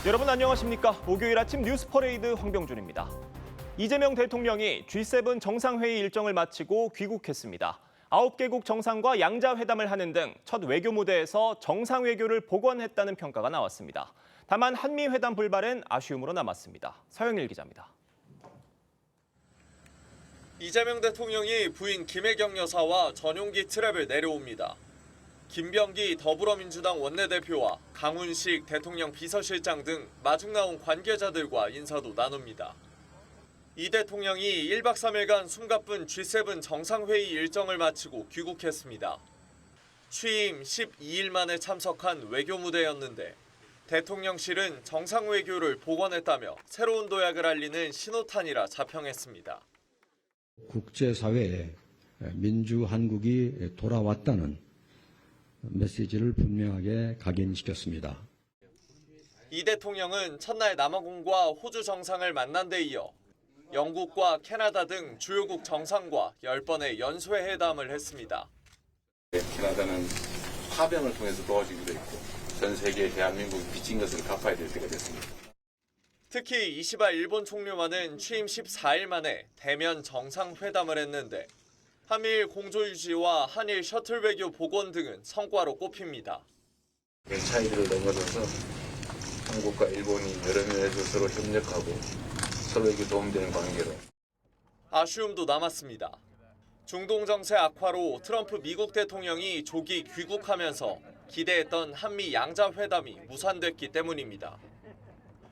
여러분 안녕하십니까? 목요일 아침 뉴스 퍼레이드 황병준입니다. 이재명 대통령이 G7 정상회의 일정을 마치고 귀국했습니다. 9개국 정상과 양자회담을 하는 등 첫 외교 무대에서 정상외교를 복원했다는 평가가 나왔습니다. 다만 한미회담 불발은 아쉬움으로 남았습니다. 서영일 기자입니다. 이재명 대통령이 부인 김혜경 여사와 전용기 트랩을 내려옵니다. 김병기 더불어민주당 원내대표와 강훈식 대통령 비서실장 등 마중 나온 관계자들과 인사도 나눕니다. 이 대통령이 1박 3일간 숨가쁜 G7 정상회의 일정을 마치고 귀국했습니다. 취임 12일 만에 참석한 외교 무대였는데 대통령실은 정상외교를 복원했다며 새로운 도약을 알리는 신호탄이라 자평했습니다. 국제사회에 민주한국이 돌아왔다는 메시지를 분명하게 각인시켰습니다. 이 대통령은 첫날 남아공과 호주 정상을 만난 데 이어 영국과 캐나다 등 주요국 정상과 10번의 연쇄회담을 했습니다. 캐나다는 파병을 통해서 도와주기로 했고 전 세계에 대한민국이 빚진 것을 갚아야 될 때가 됐습니다. 특히 이시바 일본 총리와는 취임 14일 만에 대면 정상회담을 했는데 한미일 공조유지와 한일 셔틀 외교 복원 등은 성과로 꼽힙니다. 차이들을 넘어서서 한국과 일본이 여러 면에서 서로 협력하고 서로에게 도움되는 관계로. 아쉬움도 남았습니다. 중동 정세 악화로 트럼프 미국 대통령이 조기 귀국하면서 기대했던 한미 양자회담이 무산됐기 때문입니다.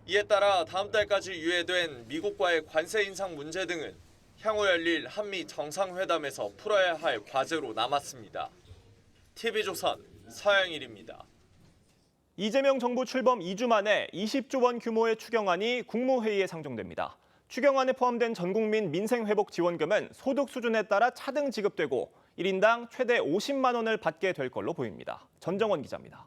이에 따라 다음 달까지 유예된 미국과의 관세 인상 문제 등은 향후 열릴 한미 정상회담에서 풀어야 할 과제로 남았습니다. TV조선 서영일입니다. 이재명 정부 출범 2주 만에 20조 원 규모의 추경안이 국무회의에 상정됩니다. 추경안에 포함된 전국민 민생회복지원금은 소득 수준에 따라 차등 지급되고 1인당 최대 50만 원을 받게 될 걸로 보입니다. 전정원 기자입니다.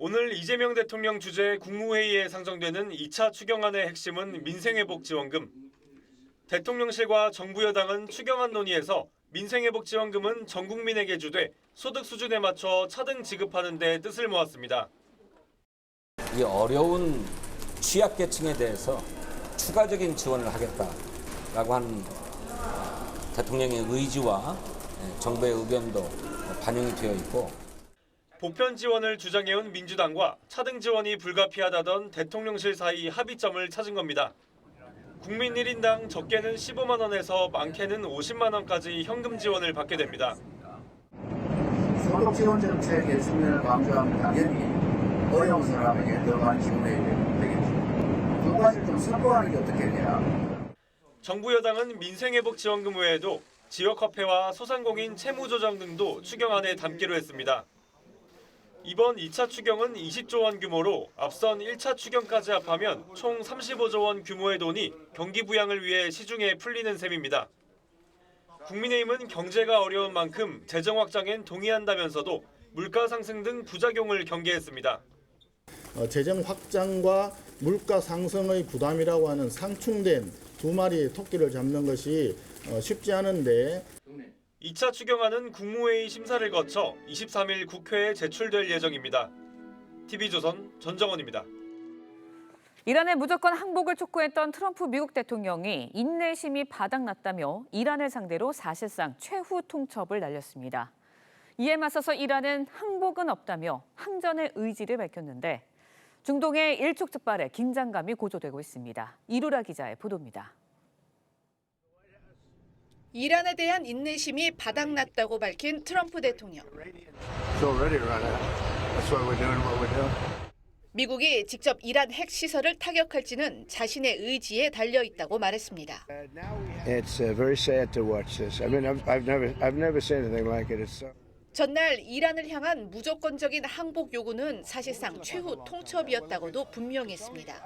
오늘 이재명 대통령 주재 국무회의에 상정되는 2차 추경안의 핵심은 민생회복지원금. 대통령실과 정부 여당은 추경안 논의에서 민생회복지원금은 전 국민에게 주되 소득 수준에 맞춰 차등 지급하는 데 뜻을 모았습니다. 이 어려운 취약계층에 대해서 추가적인 지원을 하겠다라고 한 대통령의 의지와 정부의 의견도 반영이 되어 있고 보편 지원을 주장해온 민주당과 차등 지원이 불가피하다던 대통령실 사이 합의점을 찾은 겁니다. 국민 1인당 적게는 15만 원에서 많게는 50만 원까지 현금 지원을 받게 됩니다. 소득 지원 정책의 측면을 강조하면 당연히 어려운 사람에게 더 많이 지원해야 되겠죠. 두 가지를 좀 섞어가는 게 어떻겠냐. 정부 여당은 민생회복지원금 외에도 지역화폐와 소상공인 채무조정 등도 추경안에 담기로 했습니다. 이번 2차 추경은 20조 원 규모로 앞선 1차 추경까지 합하면 총 35조 원 규모의 돈이 경기 부양을 위해 시중에 풀리는 셈입니다. 국민의힘은 경제가 어려운 만큼 재정 확장엔 동의한다면서도 물가 상승 등 부작용을 경계했습니다. 재정 확장과 물가 상승의 부담이라고 하는 상충된 두 마리 토끼를 잡는 것이 쉽지 않은데 2차 추경안은 국무회의 심사를 거쳐 23일 국회에 제출될 예정입니다. TV조선 전정원입니다. 이란의 무조건 항복을 촉구했던 트럼프 미국 대통령이 인내심이 바닥났다며 이란을 상대로 사실상 최후 통첩을 날렸습니다. 이에 맞서서 이란은 항복은 없다며 항전의 의지를 밝혔는데 중동의 일촉즉발에 긴장감이 고조되고 있습니다. 이루라 기자의 보도입니다. 이란에 대한 인내심이 바닥났다고 밝힌 트럼프 대통령. 미국이 직접 이란 핵시설을 타격할지는 자신의 의지에 달려 있다고 말했습니다. 전날 이란을 향한 무조건적인 항복 요구는 사실상 최후 통첩이었다고도 분명히 했습니다.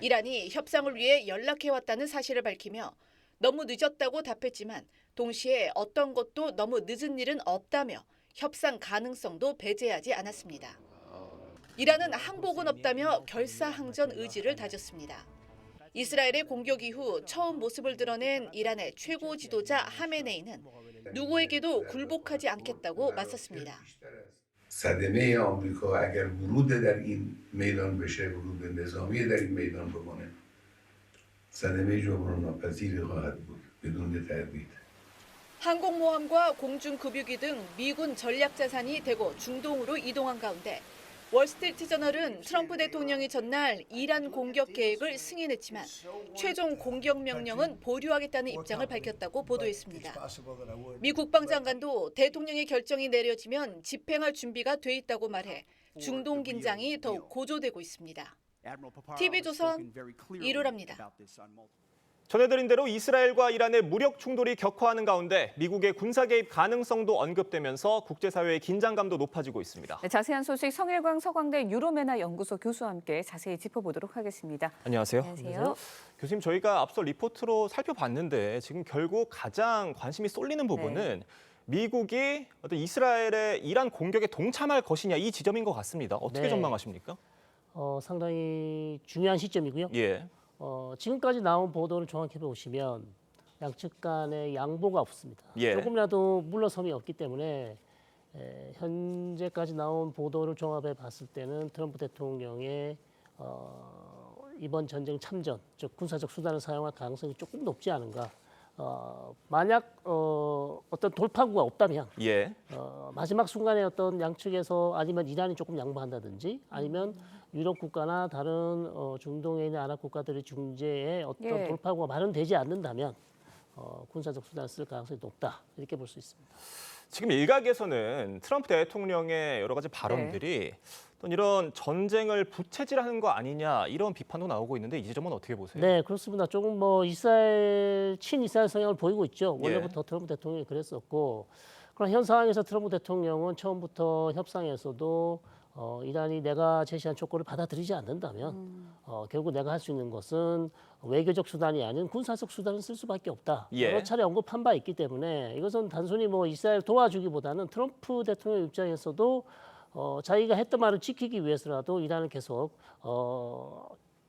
이란이 협상을 위해 연락해왔다는 사실을 밝히며 너무 늦었다고 답했지만 동시에 어떤 것도 너무 늦은 일은 없다며 협상 가능성도 배제하지 않았습니다. 이란은 항복은 없다며 결사항전 의지를 다졌습니다. 이스라엘의 공격 이후 처음 모습을 드러낸 이란의 최고 지도자 하메네이는 누구에게도 굴복하지 않겠다고 맞섰습니다. صدمه آمریکا اگر ورود در این میدان بشه، ورود نظامی در این میدان بکنه، صدمه جبران ناپذیری خواهد بود بدون تردید. 항공모함과 공중급유기 등 미군 전략자산이 대거 중동으로 이동한 가운데 월스트리트저널은 트럼프 대통령이 전날 이란 공격 계획을 승인했지만 최종 공격 명령은 보류하겠다는 입장을 밝혔다고 보도했습니다. 미 국방장관도 대통령의 결정이 내려지면 집행할 준비가 돼 있다고 말해 중동 긴장이 더욱 고조되고 있습니다. TV조선 이루라입니다. 전해드린 대로 이스라엘과 이란의 무력 충돌이 격화하는 가운데 미국의 군사 개입 가능성도 언급되면서 국제사회의 긴장감도 높아지고 있습니다. 네, 자세한 소식 성일광 서강대 유로메나 연구소 교수와 함께 자세히 짚어보도록 하겠습니다. 안녕하세요. 안녕하세요. 교수님, 저희가 앞서 리포트로 살펴봤는데 지금 결국 가장 관심이 쏠리는 부분은 미국이 어떤 이스라엘의 이란 공격에 동참할 것이냐 이 지점인 것 같습니다. 어떻게 전망하십니까? 상당히 중요한 시점이고요. 예. 지금까지 나온 보도를 정확히 보시면 양측 간의 양보가 없습니다. 예. 조금이라도 물러섬이 없기 때문에 현재까지 나온 보도를 종합해 봤을 때는 트럼프 대통령의 이번 전쟁 참전, 즉 군사적 수단을 사용할 가능성이 조금 높지 않은가. 만약 어떤 돌파구가 없다면 예. 마지막 순간에 어떤 양측에서 아니면 이란이 조금 양보한다든지 아니면 유럽 국가나 다른 중동에 있는 아랍 국가들의 중재에 어떤 돌파구가 마련되지 않는다면 군사적 수단을 쓸 가능성이 높다 이렇게 볼 수 있습니다. 지금 일각에서는 트럼프 대통령의 여러 가지 발언들이 또 이런 전쟁을 부채질하는 거 아니냐 이런 비판도 나오고 있는데 이 지점은 어떻게 보세요? 네, 그렇습니다. 조금 친이스라엘 성향을 보이고 있죠. 원래부터 트럼프 대통령이 그랬었고, 그러나 현 상황에서 트럼프 대통령은 처음부터 협상에서도 이란이 내가 제시한 조건을 받아들이지 않는다면 결국 내가 할 수 있는 것은 외교적 수단이 아닌 군사적 수단을 쓸 수밖에 없다. 여러 차례 언급한 바 있기 때문에 이것은 단순히 이스라엘 도와주기보다는 트럼프 대통령 입장에서도 자기가 했던 말을 지키기 위해서라도 이란을 계속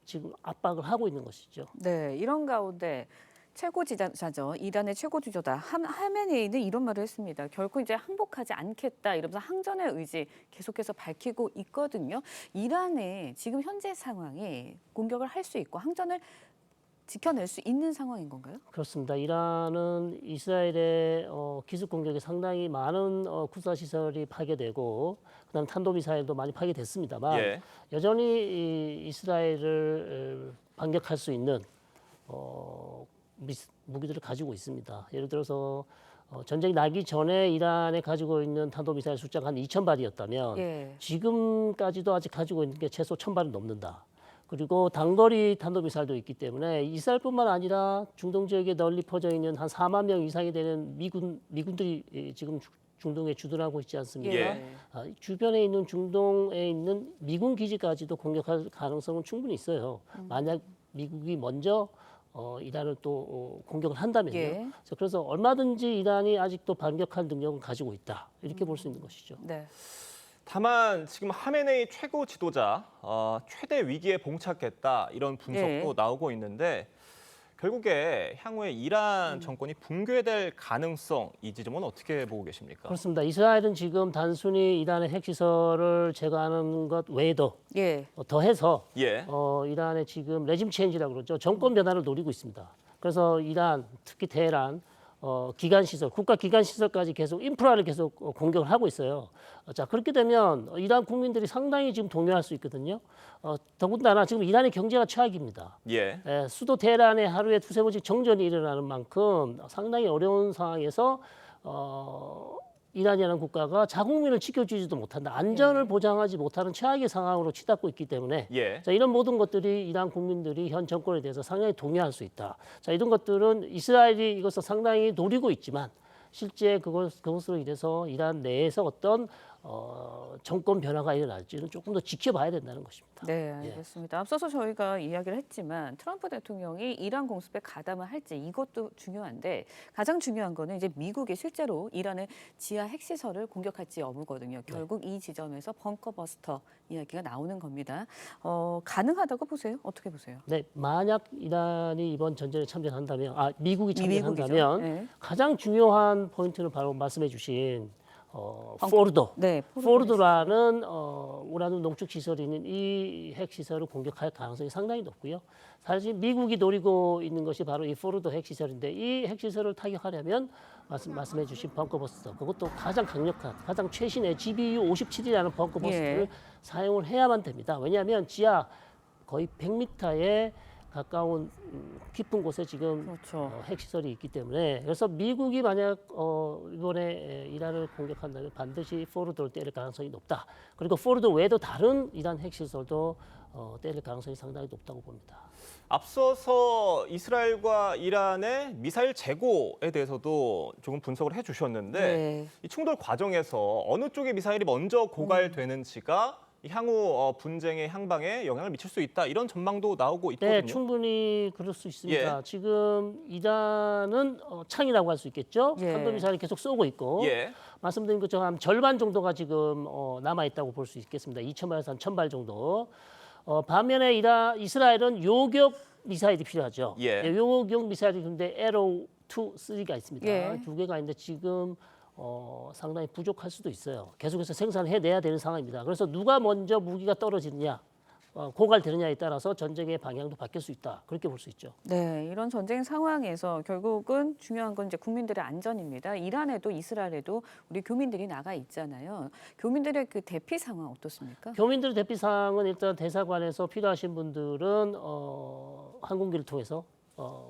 지금 압박을 하고 있는 것이죠. 네, 이런 가운데 최고 지도자죠. 이란의 최고 지도자 하메네이는 이런 말을 했습니다. 결코 이제 항복하지 않겠다 이러면서 항전의 의지 계속해서 밝히고 있거든요. 이란의 지금 현재 상황이 공격을 할 수 있고 항전을 지켜낼 수 있는 상황인 건가요? 그렇습니다. 이란은 이스라엘의 기습 공격에 상당히 많은 군사 시설이 파괴되고 그다음 탄도미사일도 많이 파괴됐습니다만 여전히 이스라엘을 반격할 수 있는 무기들을 가지고 있습니다. 예를 들어서 전쟁이 나기 전에 이란에 가지고 있는 탄도미사일 숫자가 한 2,000발이었다면 지금까지도 아직 가지고 있는 게 최소 1,000발은 넘는다. 그리고 단거리 탄도미사일도 있기 때문에 이스라엘뿐만 아니라 중동 지역에 널리 퍼져 있는 한 4만 명 이상이 되는 미군들이 지금 중동에 주둔하고 있지 않습니까? 주변에 있는 중동에 있는 미군 기지까지도 공격할 가능성은 충분히 있어요. 만약 미국이 먼저 이란을 또 공격을 한다면요. 그래서 얼마든지 이란이 아직도 반격할 능력은 가지고 있다. 이렇게 볼 수 있는 것이죠. 네. 다만 지금 하메네이 최고 지도자 최대 위기에 봉착했다 이런 분석도 나오고 있는데 결국에 향후에 이란 정권이 붕괴될 가능성 이 지점은 어떻게 보고 계십니까? 그렇습니다. 이스라엘은 지금 단순히 이란의 핵시설을 제거하는 것 외에도 더해서 이란의 지금 레짐 체인지라고 그러죠. 정권 변화를 노리고 있습니다. 그래서 이란, 특히 테헤란 기간 시설, 국가 기간 시설까지 계속 인프라를 계속 공격을 하고 있어요. 자, 그렇게 되면 이란 국민들이 상당히 지금 동요할 수 있거든요. 더군다나 지금 이란의 경제가 최악입니다. 수도 테헤란에 하루에 두세 번씩 정전이 일어나는 만큼 상당히 어려운 상황에서 이란이라는 국가가 자국민을 지켜주지도 못한다. 안전을 보장하지 못하는 최악의 상황으로 치닫고 있기 때문에 자, 이런 모든 것들이 이란 국민들이 현 정권에 대해서 상당히 동요할 수 있다. 자, 이런 것들은 이스라엘이 이것을 상당히 노리고 있지만 실제 그것으로 인해서 이란 내에서 어떤 정권 변화가 일어날지는 조금 더 지켜봐야 된다는 것입니다. 네, 알겠습니다. 앞서서 저희가 이야기를 했지만 트럼프 대통령이 이란 공습에 가담을 할지 이것도 중요한데 가장 중요한 거는 이제 미국이 실제로 이란의 지하 핵시설을 공격할지 여부거든요. 결국 이 지점에서 벙커버스터 이야기가 나오는 겁니다. 가능하다고 보세요? 어떻게 보세요? 네, 만약 이란이 이번 전쟁에 참전한다면, 미국이 참전한다면 가장 중요한 포인트는 바로 말씀해 주신 포르도, 네, 포르도라는 우라늄 농축 시설이 있는 이 핵 시설을 공격할 가능성이 상당히 높고요. 사실 미국이 노리고 있는 것이 바로 이 포르도 핵 시설인데 이 핵 시설을 타격하려면 말씀해주신 벙커버스터, 그것도 가장 강력한, 가장 최신의 GBU 57이라는 벙커버스터를 사용을 해야만 됩니다. 왜냐하면 지하 거의 100m에 가까운 깊은 곳에 지금 핵 시설이 있기 때문에, 그래서 미국이 만약 이번에 이란을 공격한다면 반드시 포르도를 때릴 가능성이 높다. 그리고 포르도 외에도 다른 이란 핵 시설도 때릴 가능성이 상당히 높다고 봅니다. 앞서서 이스라엘과 이란의 미사일 재고에 대해서도 조금 분석을 해주셨는데 이 충돌 과정에서 어느 쪽의 미사일이 먼저 고갈되는지가 향후 분쟁의 향방에 영향을 미칠 수 있다, 이런 전망도 나오고 있거든요. 네, 충분히 그럴 수 있습니다. 지금 이란은 창이라고 할 수 있겠죠. 탄도미사일을 계속 쏘고 있고 말씀드린 것처럼 한 절반 정도가 지금 남아 있다고 볼 수 있겠습니다. 2,000발에서 한 1,000발 정도. 반면에 이스라엘은 요격 미사일이 필요하죠. 요격 미사일이 근데 Arrow 2, 3가 있습니다. 두 개가 있는데 지금 상당히 부족할 수도 있어요. 계속해서 생산해내야 되는 상황입니다. 그래서 누가 먼저 무기가 떨어지느냐, 고갈되느냐에 따라서 전쟁의 방향도 바뀔 수 있다. 그렇게 볼 수 있죠. 네, 이런 전쟁 상황에서 결국은 중요한 건 이제 국민들의 안전입니다. 이란에도 이스라엘에도 우리 교민들이 나가 있잖아요. 교민들의 그 대피 상황 어떻습니까? 교민들의 대피 상황은 일단 대사관에서 필요하신 분들은 항공기를 통해서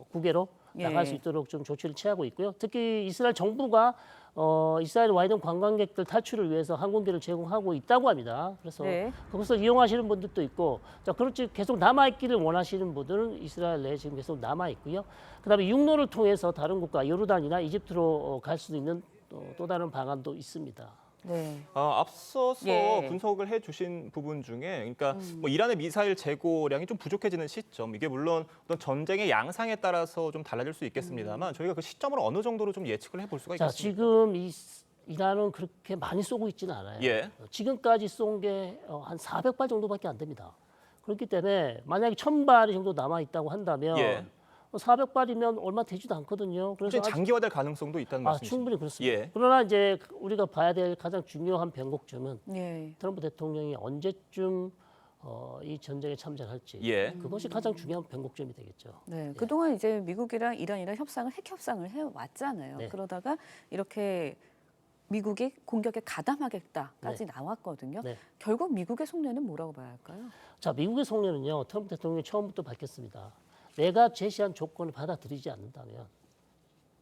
국외로 나갈 수 있도록 좀 조치를 취하고 있고요. 특히 이스라엘 정부가 이스라엘 와 있는 관광객들 탈출을 위해서 항공기를 제공하고 있다고 합니다. 그래서 그것을 이용하시는 분들도 있고, 자, 그렇지 계속 남아 있기를 원하시는 분들은 이스라엘 내에 지금 계속 남아 있고요. 그다음에 육로를 통해서 다른 국가 요르단이나 이집트로 갈 수 있는 또 다른 방안도 있습니다. 앞서서 분석을 해주신 부분 중에, 그러니까 뭐 이란의 미사일 재고량이 좀 부족해지는 시점, 이게 물론 어떤 전쟁의 양상에 따라서 좀 달라질 수 있겠습니다만 저희가 그 시점을 어느 정도로 좀 예측을 해볼 수가 있겠습니까? 지금 이란은 그렇게 많이 쏘고 있지는 않아요. 지금까지 쏜 게 한 400발 정도밖에 안 됩니다. 그렇기 때문에 만약에 1,000발이 정도 남아 있다고 한다면 400발이면 얼마 되지도 않거든요. 그래서 장기화될 가능성도 있다는 말씀이시죠? 충분히 그렇습니다. 그러나 이제 우리가 봐야 될 가장 중요한 변곡점은 트럼프 대통령이 언제쯤 이 전쟁에 참전할지, 그것이 가장 중요한 변곡점이 되겠죠. 그동안 이제 미국이랑 이란이랑 핵 협상을 해왔잖아요. 그러다가 이렇게 미국이 공격에 가담하겠다까지 나왔거든요. 결국 미국의 속내는 뭐라고 봐야 할까요? 자, 미국의 속내는요, 트럼프 대통령이 처음부터 밝혔습니다. 내가 제시한 조건을 받아들이지 않는다면,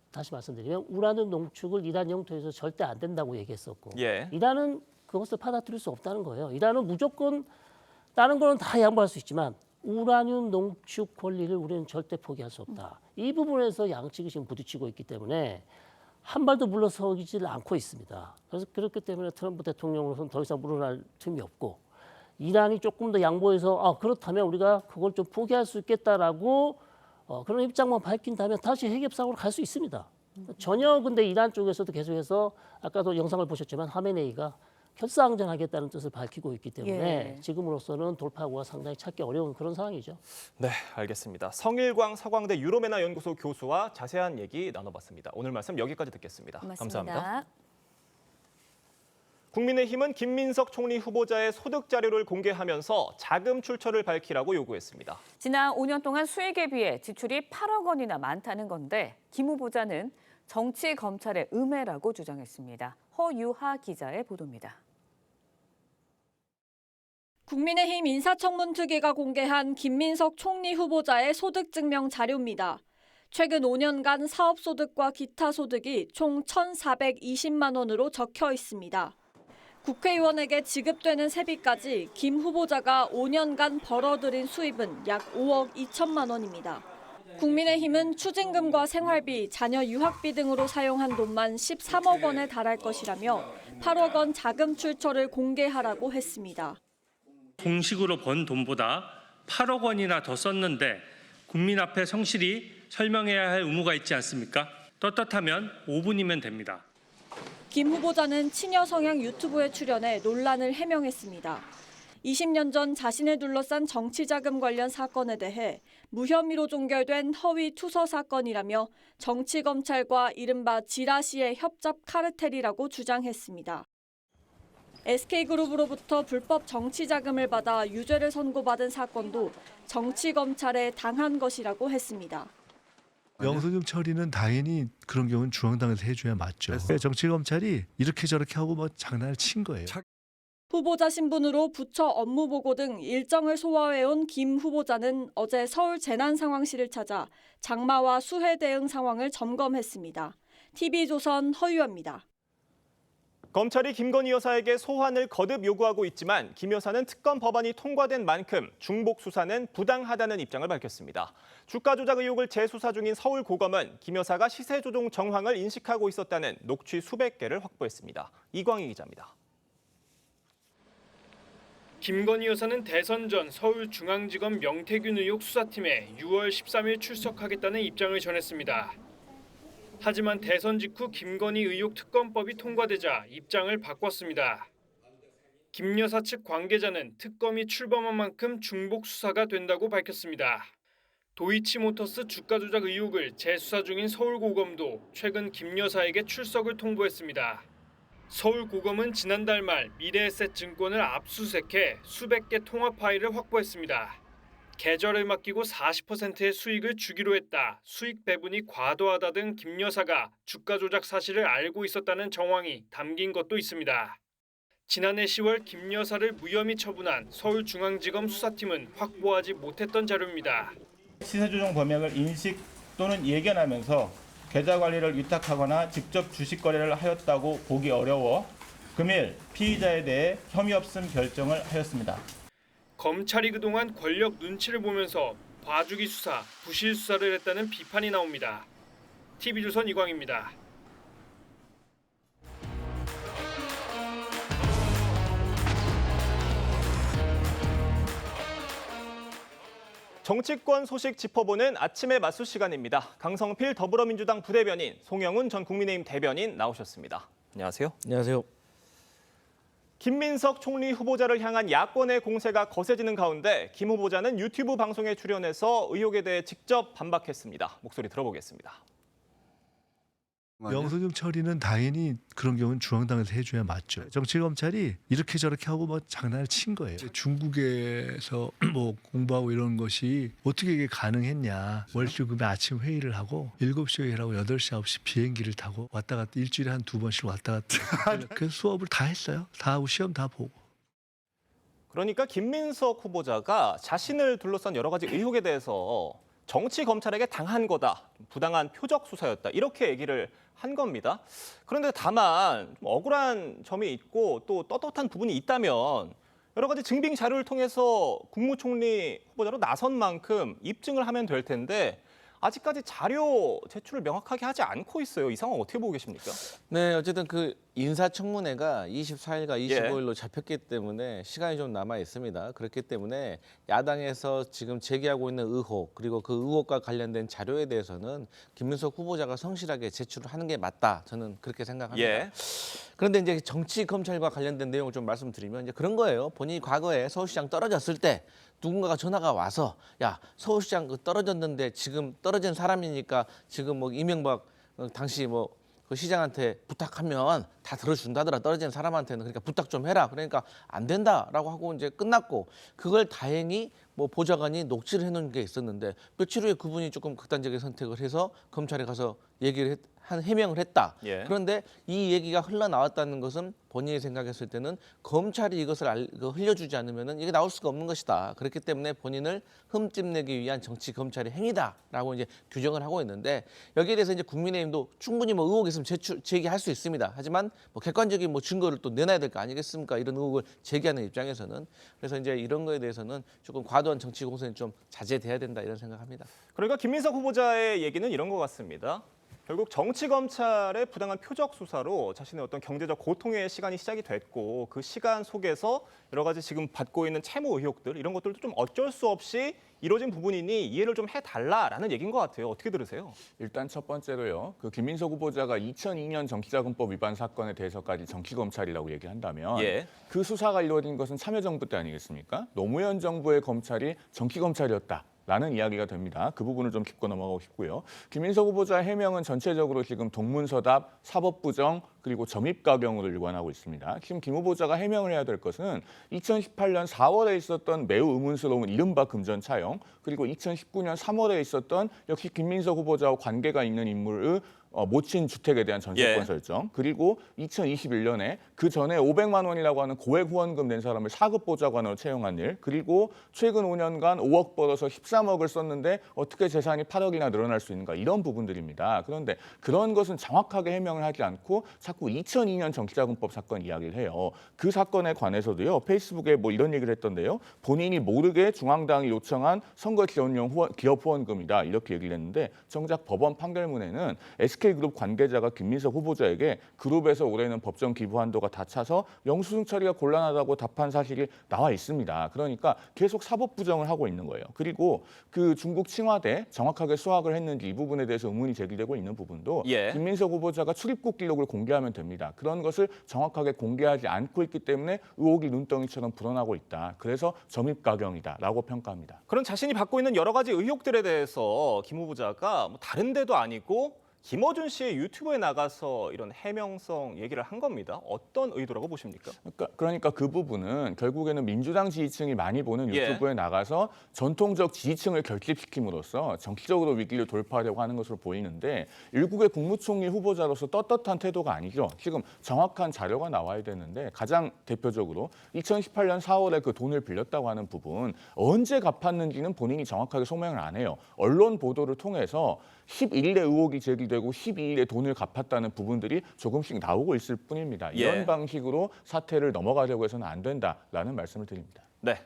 다시 말씀드리면 우라늄 농축을 이란 영토에서 절대 안 된다고 얘기했었고, 이란은 그것을 받아들일 수 없다는 거예요. 이란은 무조건 다른 거는 다 양보할 수 있지만 우라늄 농축 권리를 우리는 절대 포기할 수 없다. 이 부분에서 양측이 지금 부딪히고 있기 때문에 한 발도 물러서지를 않고 있습니다. 그래서 그렇기 때문에 트럼프 대통령으로서는 더 이상 물러날 틈이 없고, 이란이 조금 더 양보해서 그렇다면 우리가 그걸 좀 포기할 수 있겠다라고 그런 입장만 밝힌다면 다시 핵 협상으로 갈 수 있습니다. 전혀 근데 이란 쪽에서도 계속해서 아까도 영상을 보셨지만 하메네이가 결사항전하겠다는 뜻을 밝히고 있기 때문에 지금으로서는 돌파구가 상당히 찾기 어려운 그런 상황이죠. 네, 알겠습니다. 성일광 서광대 유로메나 연구소 교수와 자세한 얘기 나눠봤습니다. 오늘 말씀 여기까지 듣겠습니다. 감사합니다. 국민의힘은 김민석 총리 후보자의 소득 자료를 공개하면서 자금 출처를 밝히라고 요구했습니다. 지난 5년 동안 수익에 비해 지출이 8억 원이나 많다는 건데 김 후보자는 정치 검찰의 음해라고 주장했습니다. 허유하 기자의 보도입니다. 국민의힘 인사청문특위가 공개한 김민석 총리 후보자의 소득증명 자료입니다. 최근 5년간 사업소득과 기타 소득이 총 1,420만 원으로 적혀 있습니다. 국회의원에게 지급되는 세비까지 김 후보자가 5년간 벌어들인 수입은 약 5억 2천만 원입니다. 국민의힘은 추징금과 생활비, 자녀 유학비 등으로 사용한 돈만 13억 원에 달할 것이라며 8억 원 자금 출처를 공개하라고 했습니다. 공식으로 번 돈보다 8억 원이나 더 썼는데 국민 앞에 성실히 설명해야 할 의무가 있지 않습니까? 떳떳하면 5분이면 됩니다. 김 후보자는 친여 성향 유튜브에 출연해 논란을 해명했습니다. 20년 전 자신을 둘러싼 정치자금 관련 사건에 대해 무혐의로 종결된 허위 투서 사건이라며 정치검찰과 이른바 지라시의 협잡 카르텔이라고 주장했습니다. SK그룹으로부터 불법 정치자금을 받아 유죄를 선고받은 사건도 정치검찰에 당한 것이라고 했습니다. 영수증 처리는 당연히 그런 경우는 중앙당에서 해줘야 맞죠. 정치검찰이 이렇게 저렇게 하고 뭐 장난을 친 거예요. 후보자 신분으로 부처 업무 보고 등 일정을 소화해온 김 후보자는 어제 서울 재난상황실을 찾아 장마와 수해 대응 상황을 점검했습니다. TV조선 허유아입니다. 검찰이 김건희 여사에게 소환을 거듭 요구하고 있지만 김 여사는 특검 법안이 통과된 만큼 중복 수사는 부당하다는 입장을 밝혔습니다. 주가 조작 의혹을 재수사 중인 서울고검은 김 여사가 시세 조종 정황을 인식하고 있었다는 녹취 수백 개를 확보했습니다. 이광희 기자입니다. 김건희 여사는 대선 전 서울중앙지검 명태균 의혹 수사팀에 6월 13일 출석하겠다는 입장을 전했습니다. 하지만 대선 직후 김건희 의혹 특검법이 통과되자 입장을 바꿨습니다. 김 여사 측 관계자는 특검이 출범한 만큼 중복 수사가 된다고 밝혔습니다. 도이치모터스 주가 조작 의혹을 재수사 중인 서울고검도 최근 김 여사에게 출석을 통보했습니다. 서울고검은 지난달 말 미래에셋증권을 압수수색해 수백 개 통화 파일을 확보했습니다. 계절을 맡기고 40%의 수익을 주기로 했다, 수익 배분이 과도하다 등 김 여사가 주가 조작 사실을 알고 있었다는 정황이 담긴 것도 있습니다. 지난해 10월 김 여사를 무혐의 처분한 서울중앙지검 수사팀은 확보하지 못했던 자료입니다. 시세 조정 범행을 인식 또는 예견하면서 계좌 관리를 위탁하거나 직접 주식 거래를 하였다고 보기 어려워 금일 피의자에 대해 혐의 없음 결정을 하였습니다. 검찰이 그동안 권력 눈치를 보면서 봐주기 수사, 부실 수사를 했다는 비판이 나옵니다. TV조선 이광입니다. 정치권 소식 짚어보는 아침의 맞수 시간입니다. 강성필 더불어민주당 부대변인, 송영훈 전 국민의힘 대변인 나오셨습니다. 안녕하세요. 안녕하세요. 김민석 총리 후보자를 향한 야권의 공세가 거세지는 가운데 김 후보자는 유튜브 방송에 출연해서 의혹에 대해 직접 반박했습니다. 목소리 들어보겠습니다. 영수증 처리는 당연히 그런 경우는 중앙당에서 해줘야 맞죠. 정치검찰이 이렇게 저렇게 하고 뭐 장난을 친 거예요. 중국에서 뭐 공부하고 이런 것이 어떻게 이게 가능했냐. 월수금에 아침 회의를 하고 7시 회의를 하고 8시, 9시 비행기를 타고 왔다 갔다 일주일에 한 2번씩 왔다 갔다. 그래서 수업을 다 했어요. 다 하고 시험 다 보고. 그러니까 김민석 후보자가 자신을 둘러싼 여러 가지 의혹에 대해서 정치 검찰에게 당한 거다, 부당한 표적 수사였다 이렇게 얘기를 한 겁니다. 그런데 다만 좀 억울한 점이 있고 또 떳떳한 부분이 있다면 여러 가지 증빙 자료를 통해서 국무총리 후보자로 나선 만큼 입증을 하면 될 텐데 아직까지 자료 제출을 명확하게 하지 않고 있어요. 이 상황 어떻게 보고 계십니까? 네, 어쨌든 그 인사청문회가 24일과 25일로 잡혔기 때문에 시간이 좀 남아 있습니다. 그렇기 때문에 야당에서 지금 제기하고 있는 의혹 그리고 그 의혹과 관련된 자료에 대해서는 김민석 후보자가 성실하게 제출을 하는 게 맞다. 저는 그렇게 생각합니다. 그런데 이제 정치 검찰과 관련된 내용을 좀 말씀드리면 이제 그런 거예요. 본인이 과거에 서울시장 떨어졌을 때 누군가가 전화가 와서 야 서울시장 떨어졌는데 지금 떨어진 사람이니까 지금 뭐 이명박 당시 뭐 그 시장한테 부탁하면 다 들어준다더라. 떨어진 사람한테는. 그러니까 부탁 좀 해라. 그러니까 안 된다라고 하고 이제 끝났고 그걸 다행히 뭐 보좌관이 녹취를 해놓은 게 있었는데 며칠 후에 그분이 조금 극단적인 선택을 해서 검찰에 가서 얘기를 해명을 했다. 그런데 이 얘기가 흘러나왔다는 것은 본인이 생각했을 때는 검찰이 이것을 흘려주지 않으면 이게 나올 수가 없는 것이다. 그렇기 때문에 본인을 흠집내기 위한 정치 검찰의 행위다라고 이제 규정을 하고 있는데 여기에 대해서 이제 국민의힘도 충분히 뭐 의혹이 있으면 제기할 수 있습니다. 하지만 뭐 객관적인 뭐 증거를 또 내놔야 될 거 아니겠습니까? 이런 의혹을 제기하는 입장에서는 그래서 이제 이런 거에 대해서는 조금 과도한 정치 공세는 좀 자제돼야 된다 이런 생각합니다. 그러니까 김민석 후보자의 얘기는 이런 것 같습니다. 결국 정치검찰의 부당한 표적 수사로 자신의 어떤 경제적 고통의 시간이 시작이 됐고 그 시간 속에서 여러 가지 지금 받고 있는 채무 의혹들 이런 것들도 좀 어쩔 수 없이 이루어진 부분이니 이해를 좀 해달라라는 얘기인 것 같아요. 어떻게 들으세요? 일단 첫 번째로요. 그 김민석 후보자가 2002년 정치자금법 위반 사건에 대해서까지 정치검찰이라고 얘기한다면 그 수사가 이루어진 것은 참여정부 때 아니겠습니까? 노무현 정부의 검찰이 정치검찰이었다. 라는 이야기가 됩니다. 그 부분을 좀 짚고 넘어가고 싶고요. 김민석 후보자 해명은 전체적으로 지금 동문서답, 사법부정, 그리고 점입가경으로 일관하고 있습니다. 지금 김 후보자가 해명을 해야 될 것은 2018년 4월에 있었던 매우 의문스러운 이른바 금전 차용, 그리고 2019년 3월에 있었던 역시 김민석 후보자와 관계가 있는 인물의 모친 주택에 대한 전세권 설정, 그리고 2021년에 그 전에 500만 원이라고 하는 고액 후원금 낸 사람을 4급 보좌관으로 채용한 일, 그리고 최근 5년간 5억 벌어서 13억을 썼는데 어떻게 재산이 8억이나 늘어날 수 있는가, 이런 부분들입니다. 그런데 그런 것은 정확하게 해명을 하지 않고 자꾸 2002년 정치자금법 사건 이야기를 해요. 그 사건에 관해서도요, 페이스북에 뭐 이런 얘기를 했던데요. 본인이 모르게 중앙당이 요청한 선거 지원용 기업 후원금이다, 이렇게 얘기를 했는데 정작 법원 판결문에는 SK그룹 관계자가 김민석 후보자에게 그룹에서 올해는 법정 기부 한도가 다 차서 영수증 처리가 곤란하다고 답한 사실이 나와 있습니다. 그러니까 계속 사법 부정을 하고 있는 거예요. 그리고 그 중국 칭화대 정확하게 수학을 했는지 이 부분에 대해서 의문이 제기되고 있는 부분도 김민석 후보자가 출입국 기록을 공개하면 됩니다. 그런 것을 정확하게 공개하지 않고 있기 때문에 의혹이 눈덩이처럼 불어나고 있다. 그래서 점입가경이다라고 평가합니다. 그런 자신이 받고 있는 여러 가지 의혹들에 대해서 김 후보자가 뭐 다른 데도 아니고 김어준 씨의 유튜브에 나가서 이런 해명성 얘기를 한 겁니다. 어떤 의도라고 보십니까? 그러니까 그 부분은 결국에는 민주당 지지층이 많이 보는 유튜브에 나가서 전통적 지지층을 결집시킴으로써 정치적으로 위기를 돌파하려고 하는 것으로 보이는데 일국의 국무총리 후보자로서 떳떳한 태도가 아니죠. 지금 정확한 자료가 나와야 되는데 가장 대표적으로 2018년 4월에 그 돈을 빌렸다고 하는 부분 언제 갚았는지는 본인이 정확하게 소명을 안 해요. 언론 보도를 통해서 11일에 의혹이 제기되고 12일에 돈을 갚았다는 부분들이 조금씩 나오고 있을 뿐입니다. 이런 방식으로 사태를 넘어가려고 해서는 안 된다라는 말씀을 드립니다. 네.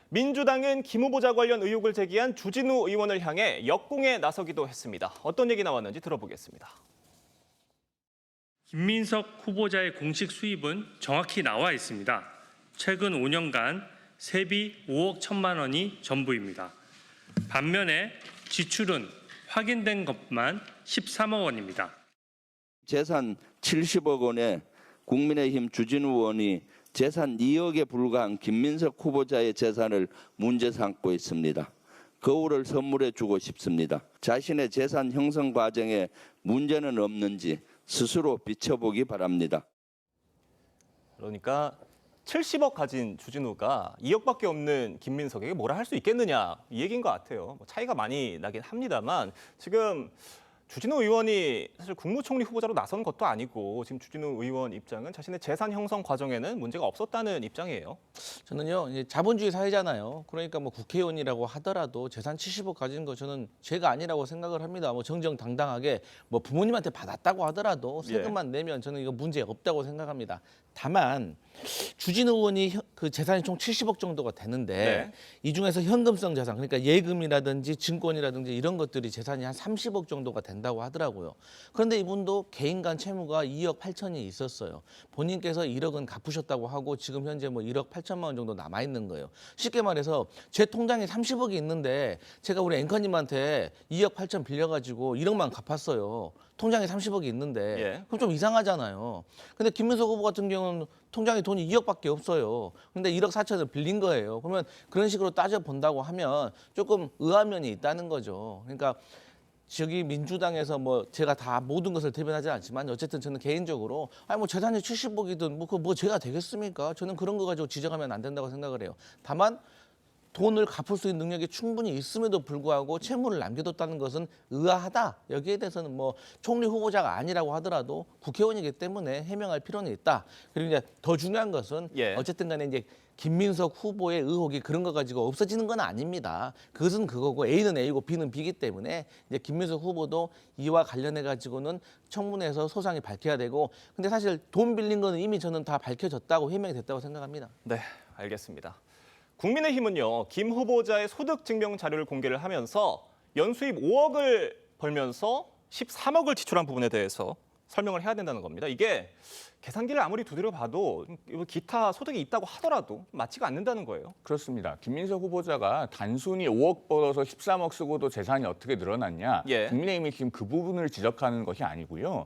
민주당은 김 후보자 관련 의혹을 제기한 주진우 의원을 향해 역공에 나서기도 했습니다. 어떤 얘기 나왔는지 들어보겠습니다. 김민석 후보자의 공식 수입은 정확히 나와 있습니다. 최근 5년간 세비 5억 1천만 원이 전부입니다. 반면에 지출은 확인된 것만 13억 원입니다. 재산 70억 원에 국민의힘 주진우 의원이 재산 2억에 불과한 김민석 후보자의 재산을 문제 삼고 있습니다. 거울을 선물해 주고 싶습니다. 자신의 재산 형성 과정에 문제는 없는지 스스로 비춰보기 바랍니다. 그러니까 70억 가진 주진우가 2억밖에 없는 김민석에게 뭐라 할 수 있겠느냐, 이 얘기인 것 같아요. 뭐 차이가 많이 나긴 합니다만 지금 주진우 의원이 사실 국무총리 후보자로 나선 것도 아니고 지금 주진우 의원 입장은 자신의 재산 형성 과정에는 문제가 없었다는 입장이에요. 저는요, 이제 자본주의 사회잖아요. 그러니까 뭐 국회의원이라고 하더라도 재산 70억 가진 거 저는 죄가 아니라고 생각을 합니다. 뭐 정정당당하게 뭐 부모님한테 받았다고 하더라도 세금만 내면 저는 이거 문제 없다고 생각합니다. 다만 주진우 의원이 그 재산이 총 70억 정도가 되는데 이 중에서 현금성 자산, 그러니까 예금이라든지 증권이라든지 이런 것들이 재산이 한 30억 정도가 된다고 하더라고요. 그런데 이분도 개인 간 채무가 2억 8천이 있었어요. 본인께서 1억은 갚으셨다고 하고 지금 현재 뭐 1억 8천만 원 정도 남아 있는 거예요. 쉽게 말해서 제 통장에 30억이 있는데 제가 우리 앵커님한테 2억 8천 빌려가지고 1억만 갚았어요. 통장에 30억이 있는데 그럼 좀 이상하잖아요. 근데 김민석 후보 같은 경우는 통장에 돈이 2억밖에 없어요. 근데 1억 4천을 빌린 거예요. 그러면 그런 식으로 따져본다고 하면 조금 의아면이 있다는 거죠. 그러니까 저기 민주당에서 뭐 제가 다 모든 것을 대변하지 않지만 어쨌든 저는 개인적으로 뭐 재산이 70억이든 뭐 죄가 되겠습니까? 저는 그런 거 가지고 지적하면 안 된다고 생각을 해요. 다만 돈을 갚을 수 있는 능력이 충분히 있음에도 불구하고 채무를 남겨뒀다는 것은 의아하다. 여기에 대해서는 뭐 총리 후보자가 아니라고 하더라도 국회의원이기 때문에 해명할 필요는 있다. 그리고 이제 더 중요한 것은 어쨌든 간에 이제 김민석 후보의 의혹이 그런 거 가지고 없어지는 건 아닙니다. 그것은 그거고 A는 A고 B는 B이기 때문에 이제 김민석 후보도 이와 관련해 가지고는 청문회에서 소상히 밝혀야 되고, 근데 사실 돈 빌린 거는 이미 저는 다 밝혀졌다고 해명이 됐다고 생각합니다. 네, 알겠습니다. 국민의힘은요, 김 후보자의 소득 증명 자료를 공개를 하면서 연수입 5억을 벌면서 13억을 지출한 부분에 대해서 설명을 해야 된다는 겁니다. 이게 계산기를 아무리 두드려 봐도 기타 소득이 있다고 하더라도 맞지가 않는다는 거예요. 그렇습니다. 김민석 후보자가 단순히 5억 벌어서 13억 쓰고도 재산이 어떻게 늘어났냐. 국민의힘이 지금 그 부분을 지적하는 것이 아니고요.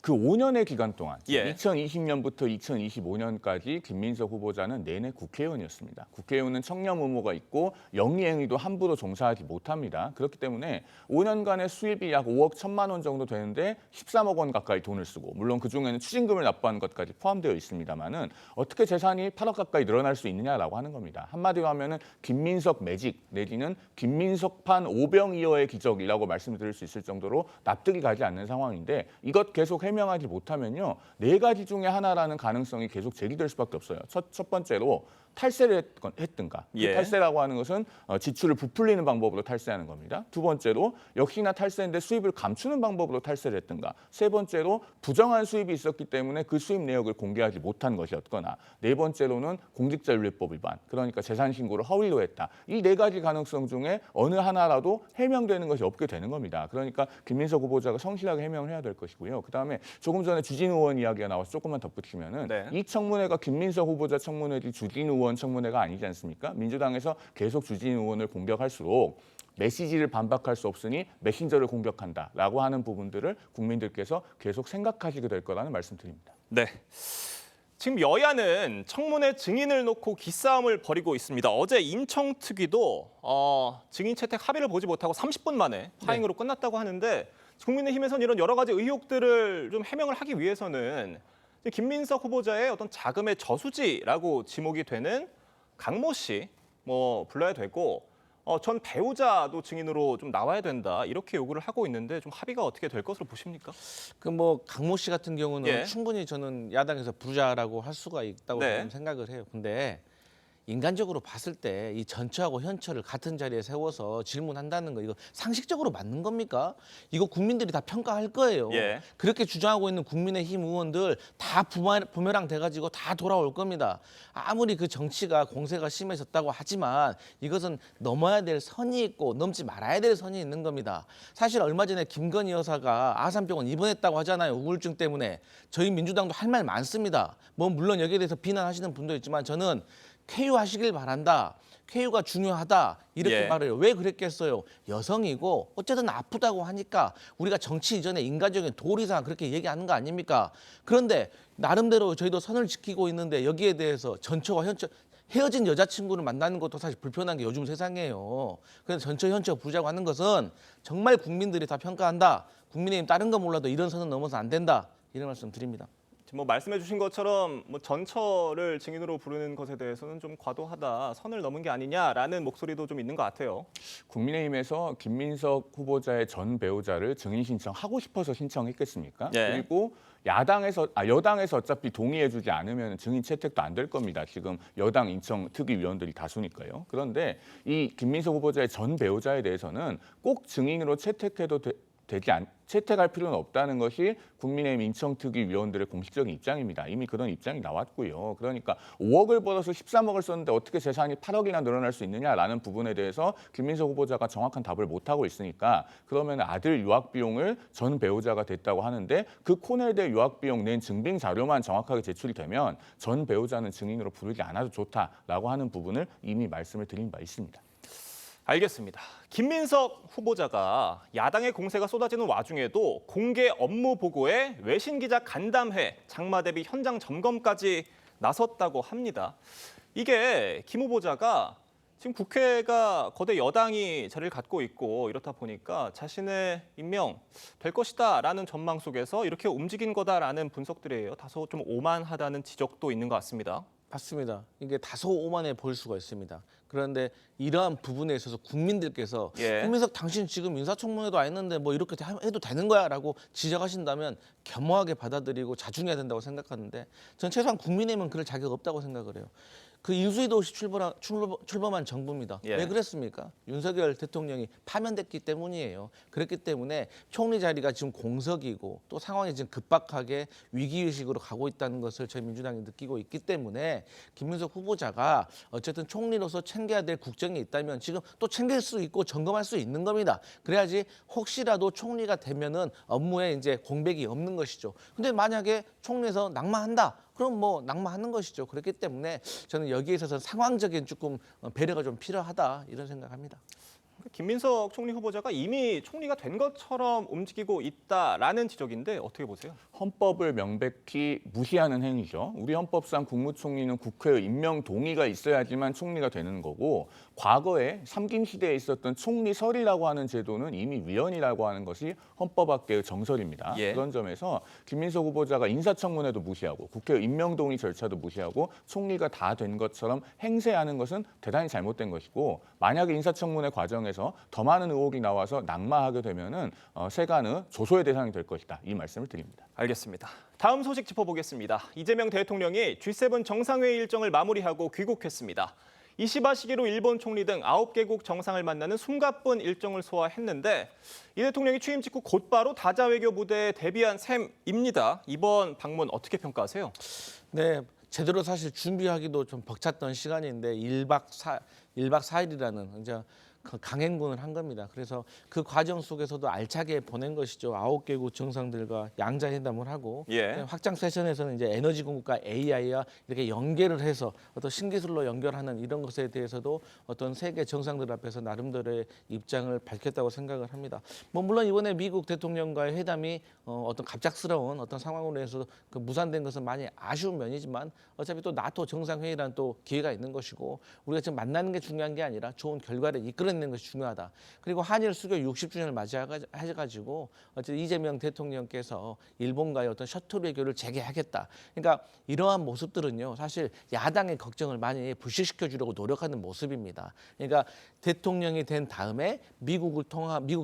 그 5년의 기간 동안 2020년부터 2025년까지 김민석 후보자는 내내 국회의원이었습니다. 국회의원은 청렴 의무가 있고 영리행위도 함부로 종사하지 못합니다. 그렇기 때문에 5년간의 수입이 약 5억 1천만 원 정도 되는데 13억 원 가까이 돈을 쓰고 물론 그중에는 추징금을 납부하는 것까지 포함되어 있습니다만은 어떻게 재산이 8억 가까이 늘어날 수 있느냐라고 하는 겁니다. 한마디로 하면은 김민석 매직 내지는 김민석판 오병이어의 기적이라고 말씀드릴 수 있을 정도로 납득이 가지 않는 상황인데 이것 계속 해명하지 못하면요. 4가지 중에 하나라는 가능성이 계속 제기될 수밖에 없어요. 첫 번째로 탈세를 했든가. 그 탈세라고 하는 것은 지출을 부풀리는 방법으로 탈세하는 겁니다. 두 번째로 역시나 탈세인데 수입을 감추는 방법으로 탈세를 했든가. 세 번째로 부정한 수입이 있었기 때문에 그 수입 내역을 공개하지 못한 것이었거나. 네 번째로는 공직자윤리법 위반. 그러니까 재산 신고를 허위로 했다. 이 4가지 가능성 중에 어느 하나라도 해명되는 것이 없게 되는 겁니다. 그러니까 김민석 후보자가 성실하게 해명을 해야 될 것이고요. 그다음에 조금 전에 주진우 의원 이야기가 나와서 조금만 덧붙이면은 이 청문회가 김민석 후보자 청문회지 주진우 의원 청문회가 아니지 않습니까? 민주당에서 계속 주진우 의원을 공격할수록 메시지를 반박할 수 없으니 메신저를 공격한다라고 하는 부분들을 국민들께서 계속 생각하시게 될 거라는 말씀드립니다. 네. 지금 여야는 청문회 증인을 놓고 기싸움을 벌이고 있습니다. 어제 인청특위도 증인 채택 합의를 보지 못하고 30분 만에 파행으로 끝났다고 하는데 국민의힘에서는 이런 여러 가지 의혹들을 좀 해명을 하기 위해서는 김민석 후보자의 어떤 자금의 저수지라고 지목이 되는 강모 씨 불러야 되고 전 배우자도 증인으로 좀 나와야 된다 이렇게 요구를 하고 있는데 좀 합의가 어떻게 될 것으로 보십니까? 강모 씨 같은 경우는 충분히 저는 야당에서 부르자라고 할 수가 있다고 저는 생각을 해요. 근데 인간적으로 봤을 때 이 전처하고 현처를 같은 자리에 세워서 질문한다는 거 이거 상식적으로 맞는 겁니까? 이거 국민들이 다 평가할 거예요. 그렇게 주장하고 있는 국민의힘 의원들 다 부메랑 돼가지고 다 돌아올 겁니다. 아무리 그 정치가 공세가 심해졌다고 하지만 이것은 넘어야 될 선이 있고 넘지 말아야 될 선이 있는 겁니다. 사실 얼마 전에 김건희 여사가 아산병원 입원했다고 하잖아요. 우울증 때문에. 저희 민주당도 할 말 많습니다. 물론 여기에 대해서 비난하시는 분도 있지만 저는 쾌유하시길 바란다. 쾌유가 중요하다. 이렇게 말해요. 왜 그랬겠어요? 여성이고 어쨌든 아프다고 하니까 우리가 정치 이전에 인간적인 도리상 그렇게 얘기하는 거 아닙니까? 그런데 나름대로 저희도 선을 지키고 있는데 여기에 대해서 전처와 현처 헤어진 여자친구를 만나는 것도 사실 불편한 게 요즘 세상이에요. 그래서 전처 현처 부르자고 하는 것은 정말 국민들이 다 평가한다. 국민의힘 다른 거 몰라도 이런 선은 넘어서 안 된다. 이런 말씀 드립니다. 말씀해 주신 것처럼 전처를 증인으로 부르는 것에 대해서는 좀 과도하다, 선을 넘은 게 아니냐라는 목소리도 좀 있는 것 같아요. 국민의힘에서 김민석 후보자의 전 배우자를 증인 신청하고 싶어서 신청했겠습니까? 그리고 여당에서 어차피 동의해주지 않으면 증인 채택도 안 될 겁니다. 지금 여당 인청특위위원들이 다수니까요. 그런데 이 김민석 후보자의 전 배우자에 대해서는 꼭 증인으로 채택할 필요는 없다는 것이 국민의힘 인청특위 위원들의 공식적인 입장입니다. 이미 그런 입장이 나왔고요. 그러니까 5억을 벌어서 13억을 썼는데 어떻게 재산이 8억이나 늘어날 수 있느냐라는 부분에 대해서 김민석 후보자가 정확한 답을 못하고 있으니까 그러면 아들 유학 비용을 전 배우자가 됐다고 하는데 그 코넬대 유학 비용 낸 증빙 자료만 정확하게 제출이 되면 전 배우자는 증인으로 부르지 않아도 좋다라고 하는 부분을 이미 말씀을 드린 바 있습니다. 알겠습니다. 김민석 후보자가 야당의 공세가 쏟아지는 와중에도 공개 업무 보고에 외신 기자 간담회, 장마 대비 현장 점검까지 나섰다고 합니다. 이게 김 후보자가 지금 국회가 거대 여당이 자리를 갖고 있고 이렇다 보니까 자신의 임명 될 것이다라는 전망 속에서 이렇게 움직인 거다라는 분석들이에요. 다소 좀 오만하다는 지적도 있는 것 같습니다. 맞습니다. 이게 다소 오만해 보일 수가 있습니다. 그런데 이러한 부분에 있어서 국민들께서 김민석 당신 지금 인사청문회도 안 했는데 이렇게 해도 되는 거야 라고 지적하신다면 겸허하게 받아들이고 자중해야 된다고 생각하는데 전 최소한 국민의힘은 그럴 자격 없다고 생각을 해요. 그 인수위도 없이 출범한 정부입니다. 예. 왜 그랬습니까? 윤석열 대통령이 파면됐기 때문이에요. 그렇기 때문에 총리 자리가 지금 공석이고 또 상황이 지금 급박하게 위기의식으로 가고 있다는 것을 저희 민주당이 느끼고 있기 때문에 김민석 후보자가 어쨌든 총리로서 챙겨야 될 국정이 있다면 지금 또 챙길 수 있고 점검할 수 있는 겁니다. 그래야지 혹시라도 총리가 되면은 업무에 이제 공백이 없는 것이죠. 근데 만약에 총리에서 낙마한다. 그럼 뭐 낙마하는 것이죠. 그렇기 때문에 저는 여기에 있어서 상황적인 조금 배려가 좀 필요하다 이런 생각합니다. 김민석 총리 후보자가 이미 총리가 된 것처럼 움직이고 있다라는 지적인데 어떻게 보세요? 헌법을 명백히 무시하는 행위죠. 우리 헌법상 국무총리는 국회의 임명 동의가 있어야지만 총리가 되는 거고 과거에 삼김 시대에 있었던 총리설이라고 하는 제도는 이미 위헌이라고 하는 것이 헌법학계의 정설입니다. 예. 그런 점에서 김민석 후보자가 인사청문회도 무시하고 국회의 임명 동의 절차도 무시하고 총리가 다 된 것처럼 행세하는 것은 대단히 잘못된 것이고 만약에 인사청문회 과정에서 더 많은 의혹이 나와서 낙마하게 되면은 세간의 조소의 대상이 될 것이다. 이 말씀을 드립니다. 알겠습니다. 다음 소식 짚어보겠습니다. 이재명 대통령이 G7 정상회의 일정을 마무리하고 귀국했습니다. 이시바 시기로 일본 총리 등 9개국 정상을 만나는 숨가쁜 일정을 소화했는데 이 대통령이 취임 직후 곧바로 다자 외교 무대에 데뷔한 셈입니다. 이번 방문 어떻게 평가하세요? 네, 제대로 사실 준비하기도 좀 벅찼던 시간인데 1박 4일이라는 이제 그 강행군을 한 겁니다. 그래서 그 과정 속에서도 알차게 보낸 것이죠. 9개국 정상들과 양자회담을 하고 예. 확장 세션에서는 이제 에너지 공급과 AI와 이렇게 연계를 해서 어떤 신기술로 연결하는 이런 것에 대해서도 어떤 세계 정상들 앞에서 나름대로의 입장을 밝혔다고 생각을 합니다. 뭐 물론 이번에 미국 대통령과의 회담이 어떤 갑작스러운 어떤 상황으로 해서 그 무산된 것은 많이 아쉬운 면이지만 어차피 또 나토 정상회의란 또 기회가 있는 것이고 우리가 지금 만나는 게 중요한 게 아니라 좋은 결과를 이끌어내는 것이 중요하다. 그리고 한일 수교 60주년을 맞이해가지고 어쨌든 이재명 대통령께서 일본과의 어떤 셔틀 외교를 재개하겠다. 그러니까 이러한 모습들은요. 사실 야당의 걱정을 많이 불식시켜 주려고 노력하는 모습입니다. 그러니까 대통령이 된 다음에 미국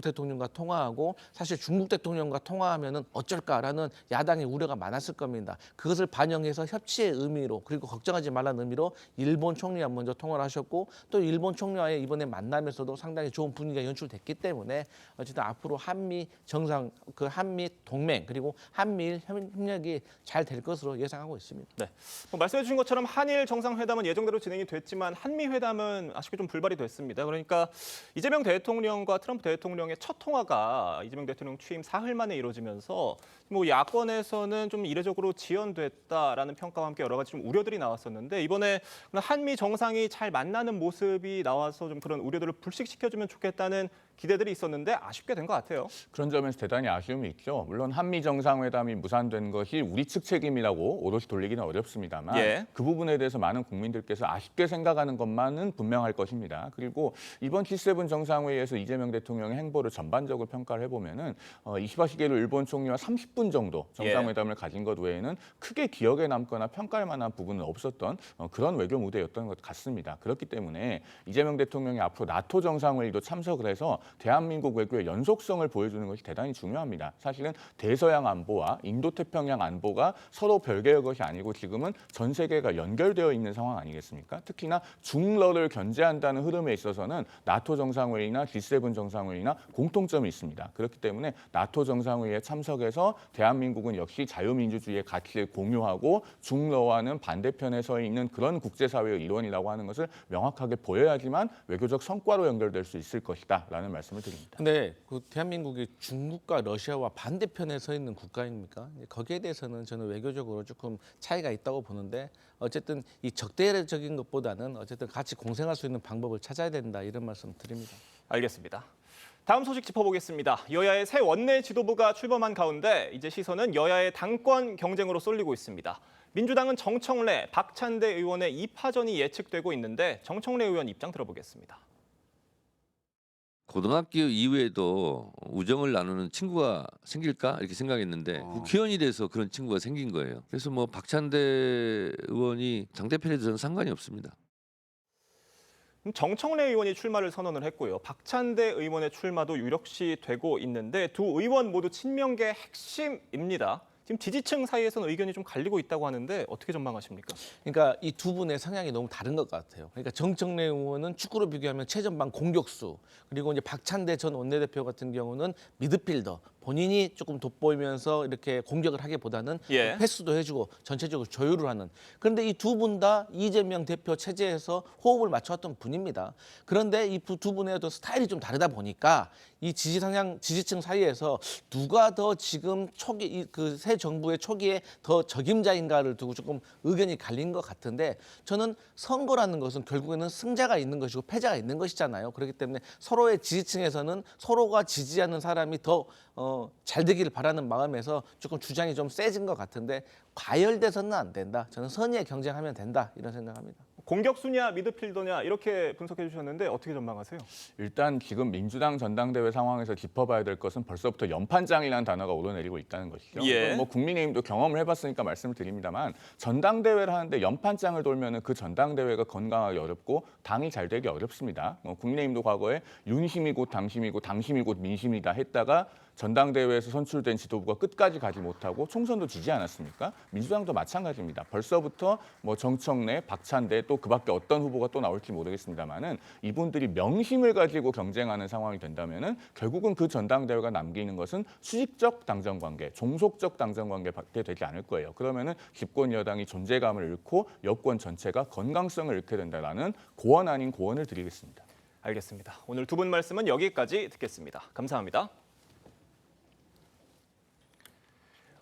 대통령과 통화하고 사실 중국 대통령과 통화하면은 어쩔까라는 야당의 우려가 많았을 겁니다. 그것을 반영해서 협치의 의미로 그리고 걱정하지 말라는 의미로 일본 총리와 먼저 통화를 하셨고 또 일본 총리와의 이번에 만남에서도 상당히 좋은 분위기가 연출됐기 때문에 어쨌든 앞으로 한미 정상 그 한미 동맹 그리고 한미일 협력이 잘 될 것으로 예상하고 있습니다. 네, 말씀해 주신 것처럼 한일 정상회담은 예정대로 진행이 됐지만 한미 회담은 아쉽게 좀 불발이 됐습니다. 그러니까 이재명 대통령과 트럼프 대통령의 첫 통화가 이재명 대통령 취임 사흘 만에 이루어지면서 뭐 야권에서는 좀 이례적으로 지연됐다라는 평가와 함께 여러 가지 좀 우려들이 나왔었는데 이번에 한미 정상이 잘 만나는 모습이 나와서 좀 그런 우려들을 불식시켜주면 좋겠다는 기대들이 있었는데 아쉽게 된 것 같아요. 그런 점에서 대단히 아쉬움이 있죠. 물론 한미 정상회담이 무산된 것이 우리 측 책임이라고 오롯이 돌리기는 어렵습니다만 예. 그 부분에 대해서 많은 국민들께서 아쉽게 생각하는 것만은 분명할 것입니다. 그리고 이번 G7 정상회의에서 이재명 대통령의 행보를 전반적으로 평가를 해보면은 이시바 시게루 일본 총리와 30분 정도 정상회담을 가진 것 외에는 크게 기억에 남거나 평가할 만한 부분은 없었던 그런 외교 무대였던 것 같습니다. 그렇기 때문에 이재명 대통령이 앞으로 나토 정상회의도 참석을 해서 대한민국 외교의 연속성을 보여주는 것이 대단히 중요합니다. 사실은 대서양 안보와 인도태평양 안보가 서로 별개의 것이 아니고 지금은 전 세계가 연결되어 있는 상황 아니겠습니까? 특히나 중러를 견제한다는 흐름에 있어서는 나토 정상회의나 G7 정상회의나 공통점이 있습니다. 그렇기 때문에 나토 정상회의에 참석해서 대한민국은 역시 자유민주주의의 가치를 공유하고 중러와는 반대편에 서 있는 그런 국제사회의 일원이라고 하는 것을 명확하게 보여야지만 외교적 성과로 연결될 수 있을 것이다라는 말씀을 드립니다. 근데 그 대한민국이 중국과 러시아와 반대편에 서 있는 국가입니까? 거기에 대해서는 저는 외교적으로 조금 차이가 있다고 보는데 어쨌든 이 적대적인 것보다는 어쨌든 같이 공생할 수 있는 방법을 찾아야 된다 이런 말씀 드립니다. 알겠습니다. 다음 소식 짚어보겠습니다. 여야의 새 원내 지도부가 출범한 가운데 이제 시선은 여야의 당권 경쟁으로 쏠리고 있습니다. 민주당은 정청래, 박찬대 의원의 2파전이 예측되고 있는데 정청래 의원 입장 들어보겠습니다. 고등학교 이후에도 우정을 나누는 친구가 생길까 이렇게 생각했는데 국회의원이 돼서 그런 친구가 생긴 거예요. 그래서 뭐 박찬대 의원이 당대표에 대해서는 상관이 없습니다. 정청래 의원이 출마를 선언을 했고요. 박찬대 의원의 출마도 유력시 되고 있는데 두 의원 모두 친명계 핵심입니다. 지금 지지층 사이에서는 의견이 좀 갈리고 있다고 하는데 어떻게 전망하십니까? 그러니까 이 두 분의 성향이 너무 다른 것 같아요. 그러니까 정청래 의원은 축구로 비교하면 최전방 공격수, 그리고 이제 박찬대 전 원내대표 같은 경우는 미드필더, 본인이 조금 돋보이면서 이렇게 공격을 하기보다는 패스도 해주고 전체적으로 조율을 하는. 그런데 이 두 분 다 이재명 대표 체제에서 호흡을 맞춰왔던 분입니다. 그런데 이 두 분의 또 스타일이 좀 다르다 보니까 이 지지층 사이에서 누가 더 지금 초기 그 새 정부의 초기에 더 적임자인가를 두고 조금 의견이 갈린 것 같은데, 저는 선거라는 것은 결국에는 승자가 있는 것이고 패자가 있는 것이잖아요. 그렇기 때문에 서로의 지지층에서는 서로가 지지하는 사람이 더 잘 되기를 바라는 마음에서 조금 주장이 좀 세진 것 같은데, 과열돼서는 안 된다. 저는 선의의 경쟁하면 된다, 이런 생각합니다. 공격수냐 미드필더냐 이렇게 분석해 주셨는데 어떻게 전망하세요? 일단 지금 민주당 전당대회 상황에서 짚어봐야 될 것은 벌써부터 연판장이라는 단어가 오르내리고 있다는 것이죠. 뭐 국민의힘도 경험을 해봤으니까 말씀을 드립니다만, 전당대회를 하는데 연판장을 돌면은 그 전당대회가 건강하기 어렵고 당이 잘 되기 어렵습니다. 국민의힘도 과거에 윤심이 곧 당심이고 당심이 곧 민심이다 했다가 전당대회에서 선출된 지도부가 끝까지 가지 못하고 총선도 지지 않았습니까? 민주당도 마찬가지입니다. 벌써부터 뭐 정청래, 박찬대, 또 그밖에 어떤 후보가 또 나올지 모르겠습니다만은 이분들이 명심을 가지고 경쟁하는 상황이 된다면은 결국은 그 전당대회가 남기는 것은 수직적 당정 관계, 종속적 당정 관계밖에 되지 않을 거예요. 그러면은 집권 여당이 존재감을 잃고 여권 전체가 건강성을 잃게 된다라는 고언 아닌 고언을 드리겠습니다. 알겠습니다. 오늘 두 분 말씀은 여기까지 듣겠습니다. 감사합니다.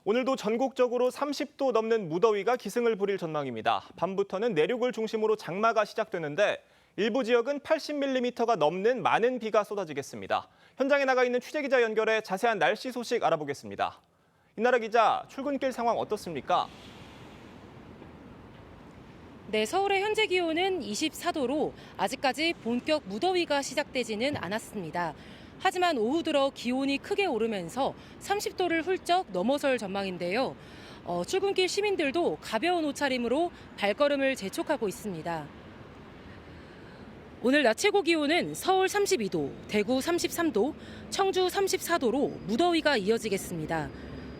오늘도 전국적으로 30도 넘는 무더위가 기승을 부릴 전망입니다. 밤부터는 내륙을 중심으로 장마가 시작되는데 일부 지역은 80mm가 넘는 많은 비가 쏟아지겠습니다. 현장에 나가 있는 취재기자 연결해 자세한 날씨 소식 알아보겠습니다. 이나라 기자, 출근길 상황 어떻습니까? 네, 서울의 현재 기온은 24도로 아직까지 본격 무더위가 시작되지는 않았습니다. 하지만 오후 들어 기온이 크게 오르면서 30도를 훌쩍 넘어설 전망인데요. 출근길 시민들도 가벼운 옷차림으로 발걸음을 재촉하고 있습니다. 오늘 낮 최고 기온은 서울 32도, 대구 33도, 청주 34도로 무더위가 이어지겠습니다.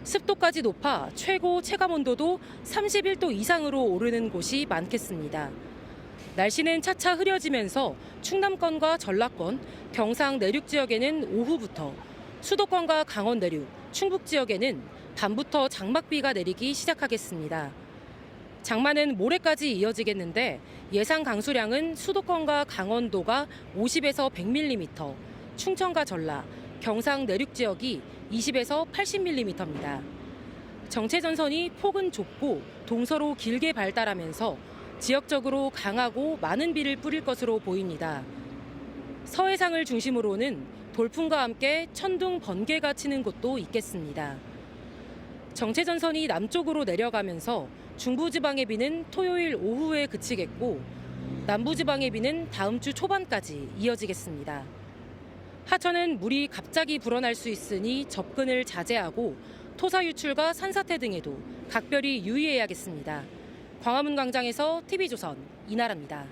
습도까지 높아 최고 체감 온도도 31도 이상으로 오르는 곳이 많겠습니다. 날씨는 차차 흐려지면서 충남권과 전라권, 경상 내륙 지역에는 오후부터, 수도권과 강원 내륙, 충북 지역에는 밤부터 장막비가 내리기 시작하겠습니다. 장마는 모레까지 이어지겠는데 예상 강수량은 수도권과 강원도가 50에서 100mm, 충청과 전라, 경상 내륙 지역이 20에서 80mm입니다. 정체전선이 폭은 좁고 동서로 길게 발달하면서 지역적으로 강하고 많은 비를 뿌릴 것으로 보입니다. 서해상을 중심으로는 돌풍과 함께 천둥, 번개가 치는 곳도 있겠습니다. 정체전선이 남쪽으로 내려가면서 중부지방의 비는 토요일 오후에 그치겠고 남부지방의 비는 다음 주 초반까지 이어지겠습니다. 하천은 물이 갑자기 불어날 수 있으니 접근을 자제하고 토사 유출과 산사태 등에도 각별히 유의해야겠습니다. 광화문 광장에서 TV조선 이나라입니다.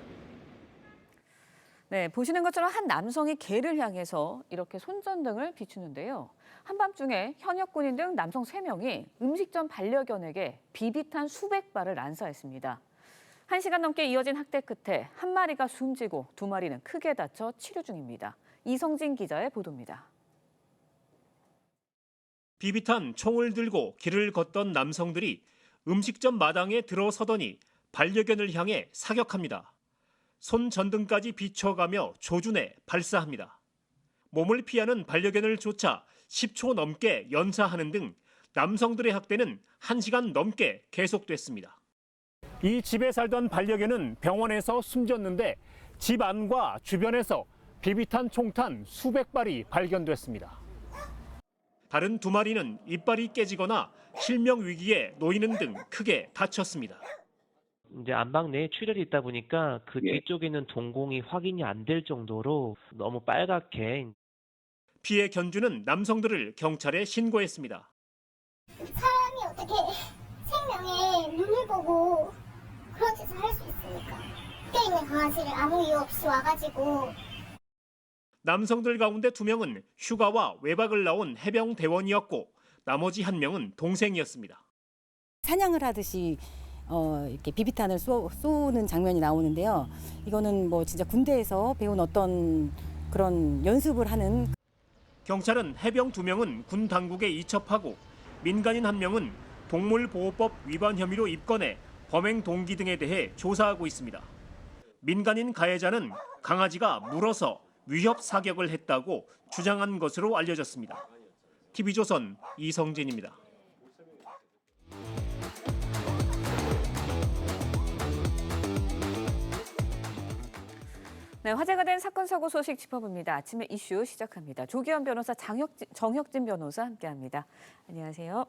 네, 보시는 것처럼 한 남성이 개를 향해서 이렇게 손전등을 비추는데요. 한밤중에 현역 군인 등 남성 3명이 음식점 반려견에게 비비탄 수백 발을 난사했습니다. 1시간 넘게 이어진 학대 끝에 한 마리가 숨지고 2마리는 크게 다쳐 치료 중입니다. 이성진 기자의 보도입니다. 비비탄 총을 들고 길을 걷던 남성들이 음식점 마당에 들어서더니 반려견을 향해 사격합니다. 손전등까지 비춰가며 조준해 발사합니다. 몸을 피하는 반려견을 쫓아 10초 넘게 연사하는 등 남성들의 학대는 1시간 넘게 계속됐습니다. 이 집에 살던 반려견은 병원에서 숨졌는데 집 안과 주변에서 비비탄 총탄 수백 발이 발견됐습니다. 다른 2마리는 이빨이 깨지거나 실명 위기에 놓이는 등 크게 다쳤습니다. 이제 안방 내에 출혈이 있다 보니까 그 뒤쪽에 있는 동공이 확인이 안 될 정도로 너무 빨갛게. 피해 견주는 남성들을 경찰에 신고했습니다. 사람이 어떻게 생명의 눈을 보고 그런 짓을 할 수 있습니까? 그때 있는 강아지를 아무 이유 없이 와가지고. 남성들 가운데 2명은 휴가와 외박을 나온 해병대원이었고 나머지 1명은 동생이었습니다. 사냥을 하듯이 이렇게 비비탄을 쏘는 장면이 나오는데요. 이거는 뭐 진짜 군대에서 배운 어떤 그런 연습을 하는. 경찰은 해병 2명은 군 당국에 이첩하고 민간인 1명은 동물보호법 위반 혐의로 입건해 범행 동기 등에 대해 조사하고 있습니다. 민간인 가해자는 강아지가 물어서 위협 사격을 했다고 주장한 것으로 알려졌습니다. TV조선 이성진입니다. 네, 화제가 된 사건 사고 소식 짚어봅니다. 아침에 이슈 시작합니다. 조기현 변호사, 정혁진 변호사 함께합니다. 안녕하세요.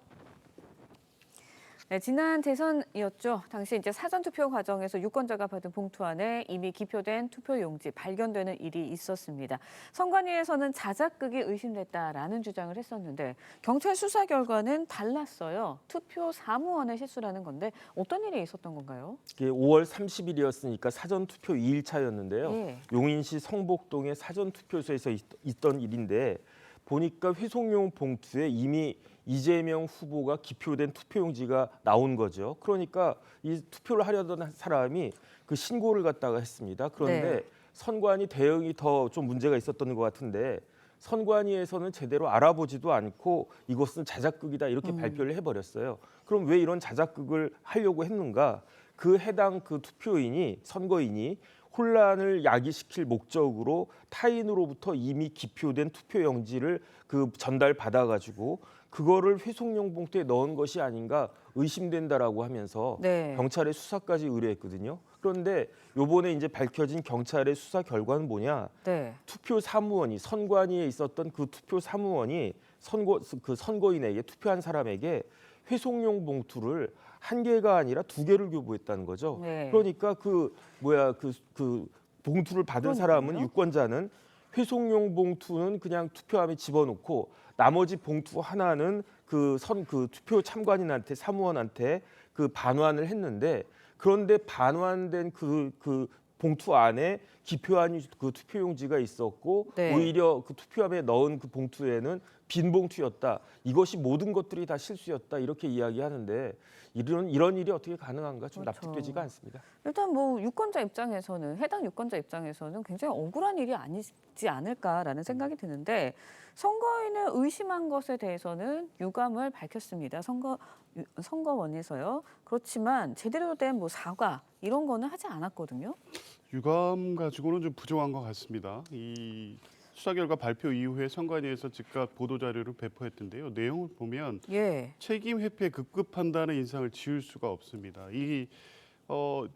네, 지난 대선이었죠. 당시 이제 사전투표 과정에서 유권자가 받은 봉투 안에 이미 기표된 투표용지 발견되는 일이 있었습니다. 선관위에서는 자작극이 의심됐다라는 주장을 했었는데 경찰 수사 결과는 달랐어요. 투표 사무원의 실수라는 건데 어떤 일이 있었던 건가요? 이게 5월 30일이었으니까 사전투표 2일차였는데요. 예. 용인시 성복동의 사전투표소에서 있던 일인데 보니까 회송용 봉투에 이미 이재명 후보가 기표된 투표용지가 나온 거죠. 그러니까 이 투표를 하려던 사람이 그 신고를 갖다가 했습니다. 그런데 네. 선관위 대응이 더 좀 문제가 있었던 것 같은데 선관위에서는 제대로 알아보지도 않고 이것은 자작극이다 이렇게 발표를 해버렸어요. 그럼 왜 이런 자작극을 하려고 했는가? 그 해당 그 투표인이 선거인이 혼란을 야기시킬 목적으로 타인으로부터 이미 기표된 투표용지를 그 전달받아가지고 그거를 회송용 봉투에 넣은 것이 아닌가 의심된다라고 하면서 네. 경찰에 수사까지 의뢰했거든요. 그런데 요번에 이제 밝혀진 경찰의 수사 결과는 뭐냐? 네. 투표 사무원이 선관위에 있었던 그 투표 사무원이 선거인에게 투표한 사람에게 회송용 봉투를 1개가 아니라 2개를 교부했다는 거죠. 네. 그러니까 그 봉투를 받은 사람은 유권자는 회송용 봉투는 그냥 투표함에 집어넣고 나머지 봉투 하나는 그 투표 참관인한테 사무원한테 그 반환을 했는데 그런데 반환된 그 봉투 안에 기표한 그 투표용지가 있었고 네. 오히려 그 투표함에 넣은 그 봉투에는 빈 봉투였다. 이것이 모든 것들이 다 실수였다. 이렇게 이야기하는데 이런 일이 어떻게 가능한가 좀 그렇죠. 납득되지가 않습니다. 일단 뭐 유권자 입장에서는 해당 유권자 입장에서는 굉장히 억울한 일이 아니지 않을까라는 생각이 드는데 선거인을 의심한 것에 대해서는 유감을 밝혔습니다. 선거원에서요. 그렇지만 제대로 된 뭐 사과 이런 거는 하지 않았거든요. 유감 가지고는 좀 부족한 것 같습니다. 이 수사 결과 발표 이후에 선관위에서 즉각 보도 자료를 배포했던데요. 내용을 보면 책임 회피의 급급 판단의 인상을 지울 수가 없습니다. 이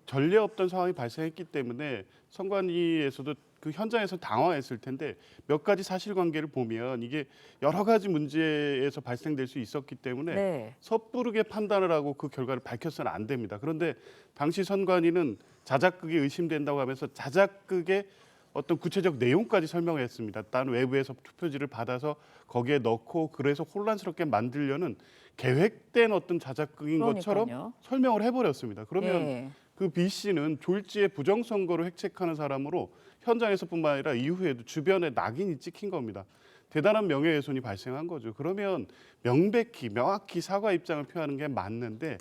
전례 없던 상황이 발생했기 때문에 선관위에서도 그 현장에서 당황했을 텐데 몇 가지 사실관계를 보면 이게 여러 가지 문제에서 발생될 수 있었기 때문에 섣부르게 판단을 하고 그 결과를 밝혀서는 안 됩니다. 그런데 당시 선관위는 자작극이 의심된다고 하면서 자작극의 어떤 구체적 내용까지 설명을 했습니다. 딴 외부에서 투표지를 받아서 거기에 넣고 그래서 혼란스럽게 만들려는 계획된 어떤 자작극인 것처럼 설명을 해버렸습니다. 그러면 그 B 씨는 졸지에 부정선거로 획책하는 사람으로 현장에서뿐만 아니라 이후에도 주변에 낙인이 찍힌 겁니다. 대단한 명예훼손이 발생한 거죠. 그러면 명확히 사과 입장을 표하는 게 맞는데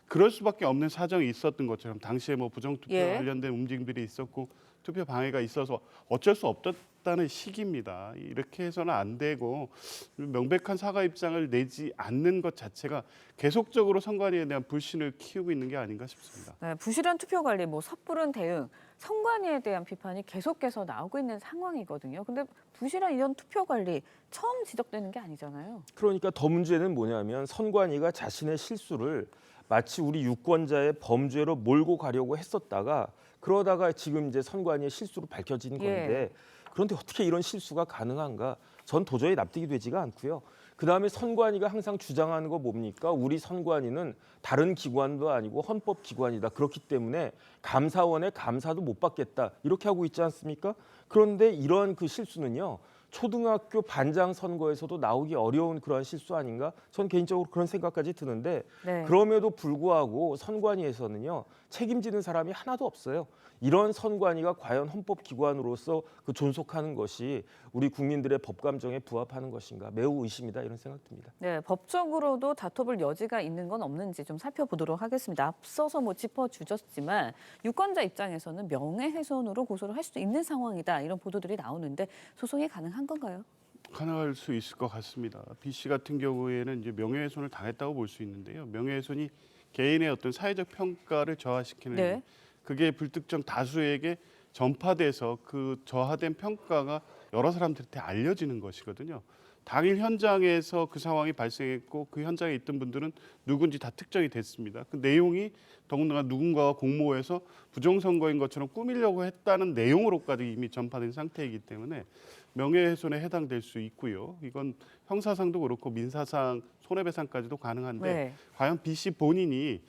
그럴 수밖에 없는 사정이 있었던 것처럼 당시에 뭐 부정투표 관련된 움직임들이 있었고 투표 방해가 있어서 어쩔 수 없었다는 식입니다. 이렇게 해서는 안 되고 명백한 사과 입장을 내지 않는 것 자체가 계속적으로 선관위에 대한 불신을 키우고 있는 게 아닌가 싶습니다. 네, 부실한 투표 관리, 뭐 섣부른 대응, 선관위에 대한 비판이 계속해서 나오고 있는 상황이거든요. 근데 부실한 이런 투표 관리 처음 지적되는 게 아니잖아요. 그러니까 더 문제는 뭐냐면 선관위가 자신의 실수를 마치 우리 유권자의 범죄로 몰고 가려고 했었다가 그러다가 지금 이제 선관위의 실수로 밝혀진 건데 그런데 어떻게 이런 실수가 가능한가? 전 도저히 납득이 되지가 않고요. 그다음에 선관위가 항상 주장하는 거 뭡니까? 우리 선관위는 다른 기관도 아니고 헌법 기관이다. 그렇기 때문에 감사원의 감사도 못 받겠다. 이렇게 하고 있지 않습니까? 그런데 이런 그 실수는요. 초등학교 반장 선거에서도 나오기 어려운 그런 실수 아닌가? 전 개인적으로 그런 생각까지 드는데 그럼에도 불구하고 선관위에서는요. 책임지는 사람이 하나도 없어요. 이런 선관위가 과연 헌법기관으로서 그 존속하는 것이 우리 국민들의 법감정에 부합하는 것인가 매우 의심이다 이런 생각 듭니다. 네, 법적으로도 다퉈볼 여지가 있는 건 없는지 좀 살펴보도록 하겠습니다. 앞서서 짚어주셨지만 유권자 입장에서는 명예훼손으로 고소를 할 수도 있는 상황이다 이런 보도들이 나오는데 소송이 가능한 건가요? 가능할 수 있을 것 같습니다. B 씨 같은 경우에는 이제 명예훼손을 당했다고 볼 수 있는데요. 명예훼손이 개인의 어떤 사회적 평가를 저하시키는 네. 그게 불특정 다수에게 전파돼서 그 저하된 평가가 여러 사람들한테 알려지는 것이거든요. 당일 현장에서 그 상황이 발생했고 그 현장에 있던 분들은 누군지 다 특정이 됐습니다. 그 내용이 더군다나 누군가가 공모해서 부정선거인 것처럼 꾸미려고 했다는 내용으로까지 이미 전파된 상태이기 때문에 명예훼손에 해당될 수 있고요. 이건 형사상도 그렇고 민사상 손해배상까지도 가능한데 네. 과연 B 씨 본인이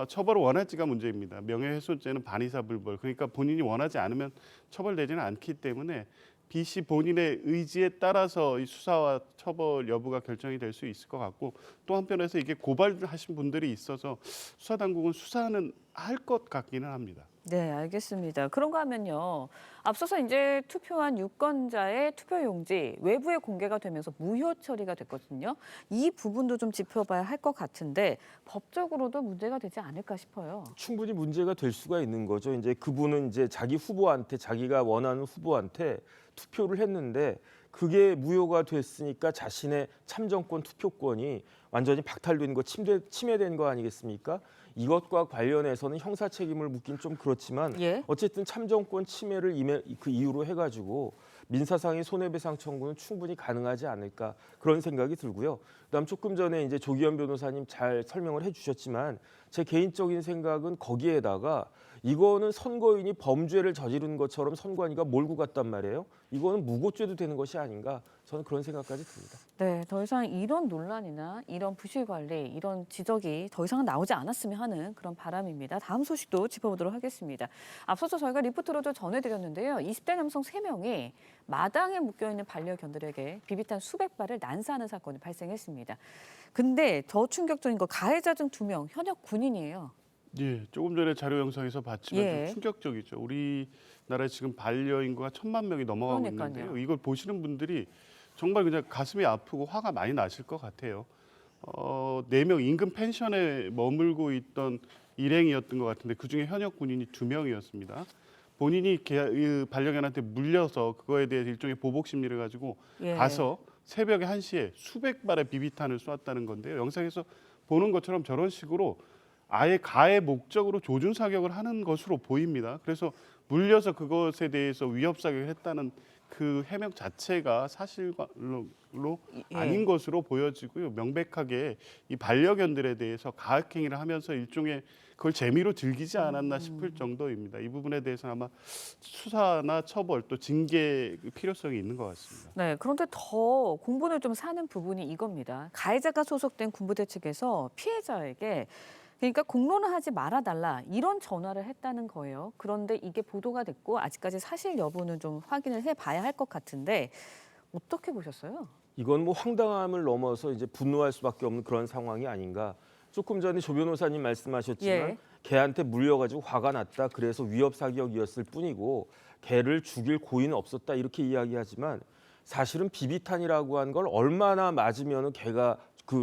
처벌을 원할지가 문제입니다. 명예훼손죄는 반의사불벌. 그러니까 본인이 원하지 않으면 처벌되지는 않기 때문에 B 씨 본인의 의지에 따라서 이 수사와 처벌 여부가 결정이 될 수 있을 것 같고 또 한편에서 이게 고발하신 분들이 있어서 수사당국은 수사는 할 것 같기는 합니다. 네, 알겠습니다. 그런가 하면요. 앞서서 이제 투표한 유권자의 투표용지 외부에 공개가 되면서 무효 처리가 됐거든요. 이 부분도 좀 짚어봐야 할 것 같은데 법적으로도 문제가 되지 않을까 싶어요. 충분히 문제가 될 수가 있는 거죠. 이제 그분은 이제 자기 후보한테 자기가 원하는 후보한테 투표를 했는데 그게 무효가 됐으니까 자신의 참정권 투표권이 완전히 박탈된 거 침해된 거 아니겠습니까? 이것과 관련해서는 형사 책임을 묻긴 좀 그렇지만 어쨌든 참정권 침해를 그 이유로 해가지고 민사상의 손해배상 청구는 충분히 가능하지 않을까 그런 생각이 들고요. 그다음 조금 전에 이제 조기현 변호사님 잘 설명을 해주셨지만 제 개인적인 생각은 거기에다가 이거는 선거인이 범죄를 저지른 것처럼 선관위가 몰고 갔단 말이에요. 이거는 무고죄도 되는 것이 아닌가 저는 그런 생각까지 듭니다. 네, 더 이상 이런 논란이나 이런 부실 관리, 이런 지적이 더 이상 나오지 않았으면 하는 그런 바람입니다. 다음 소식도 짚어보도록 하겠습니다. 앞서서 저희가 리포트로도 전해드렸는데요. 20대 남성 3명이 마당에 묶여있는 반려견들에게 비비탄 수백 발을 난사하는 사건이 발생했습니다. 근데 더 충격적인 거 가해자 중 2명 현역 군인이에요. 예, 조금 전에 자료 영상에서 봤지만 예. 좀 충격적이죠. 우리나라에 지금 반려인구가 1,000만 명이 넘어가고 그러니까요. 있는데요. 이걸 보시는 분들이 정말 그냥 가슴이 아프고 화가 많이 나실 것 같아요. 4명 인근 펜션에 머물고 있던 일행이었던 것 같은데 그중에 현역 군인이 2명이었습니다. 본인이 반려견한테 물려서 그거에 대해 일종의 보복 심리를 가지고 가서 새벽에 1시에 수백 발의 비비탄을 쏘았다는 건데요. 영상에서 보는 것처럼 저런 식으로 아예 가해 목적으로 조준 사격을 하는 것으로 보입니다. 그래서 물려서 그것에 대해서 위협 사격을 했다는 그 해명 자체가 사실로 아닌 것으로 보여지고요. 명백하게 이 반려견들에 대해서 가학행위를 하면서 일종의 그걸 재미로 즐기지 않았나 싶을 정도입니다. 이 부분에 대해서는 아마 수사나 처벌 또 징계 필요성이 있는 것 같습니다. 네, 그런데 더 공분을 좀 사는 부분이 이겁니다. 가해자가 소속된 군부대 측에서 피해자에게 그러니까 공론을 하지 말아달라 이런 전화를 했다는 거예요. 그런데 이게 보도가 됐고 아직까지 사실 여부는 좀 확인을 해봐야 할 것 같은데 어떻게 보셨어요? 이건 뭐 황당함을 넘어서 이제 분노할 수밖에 없는 그런 상황이 아닌가. 조금 전에 조 변호사님 말씀하셨지만 개한테 물려가지고 화가 났다. 그래서 위협 사격이었을 뿐이고 개를 죽일 고의는 없었다 이렇게 이야기하지만 사실은 비비탄이라고 한 걸 얼마나 맞으면 개가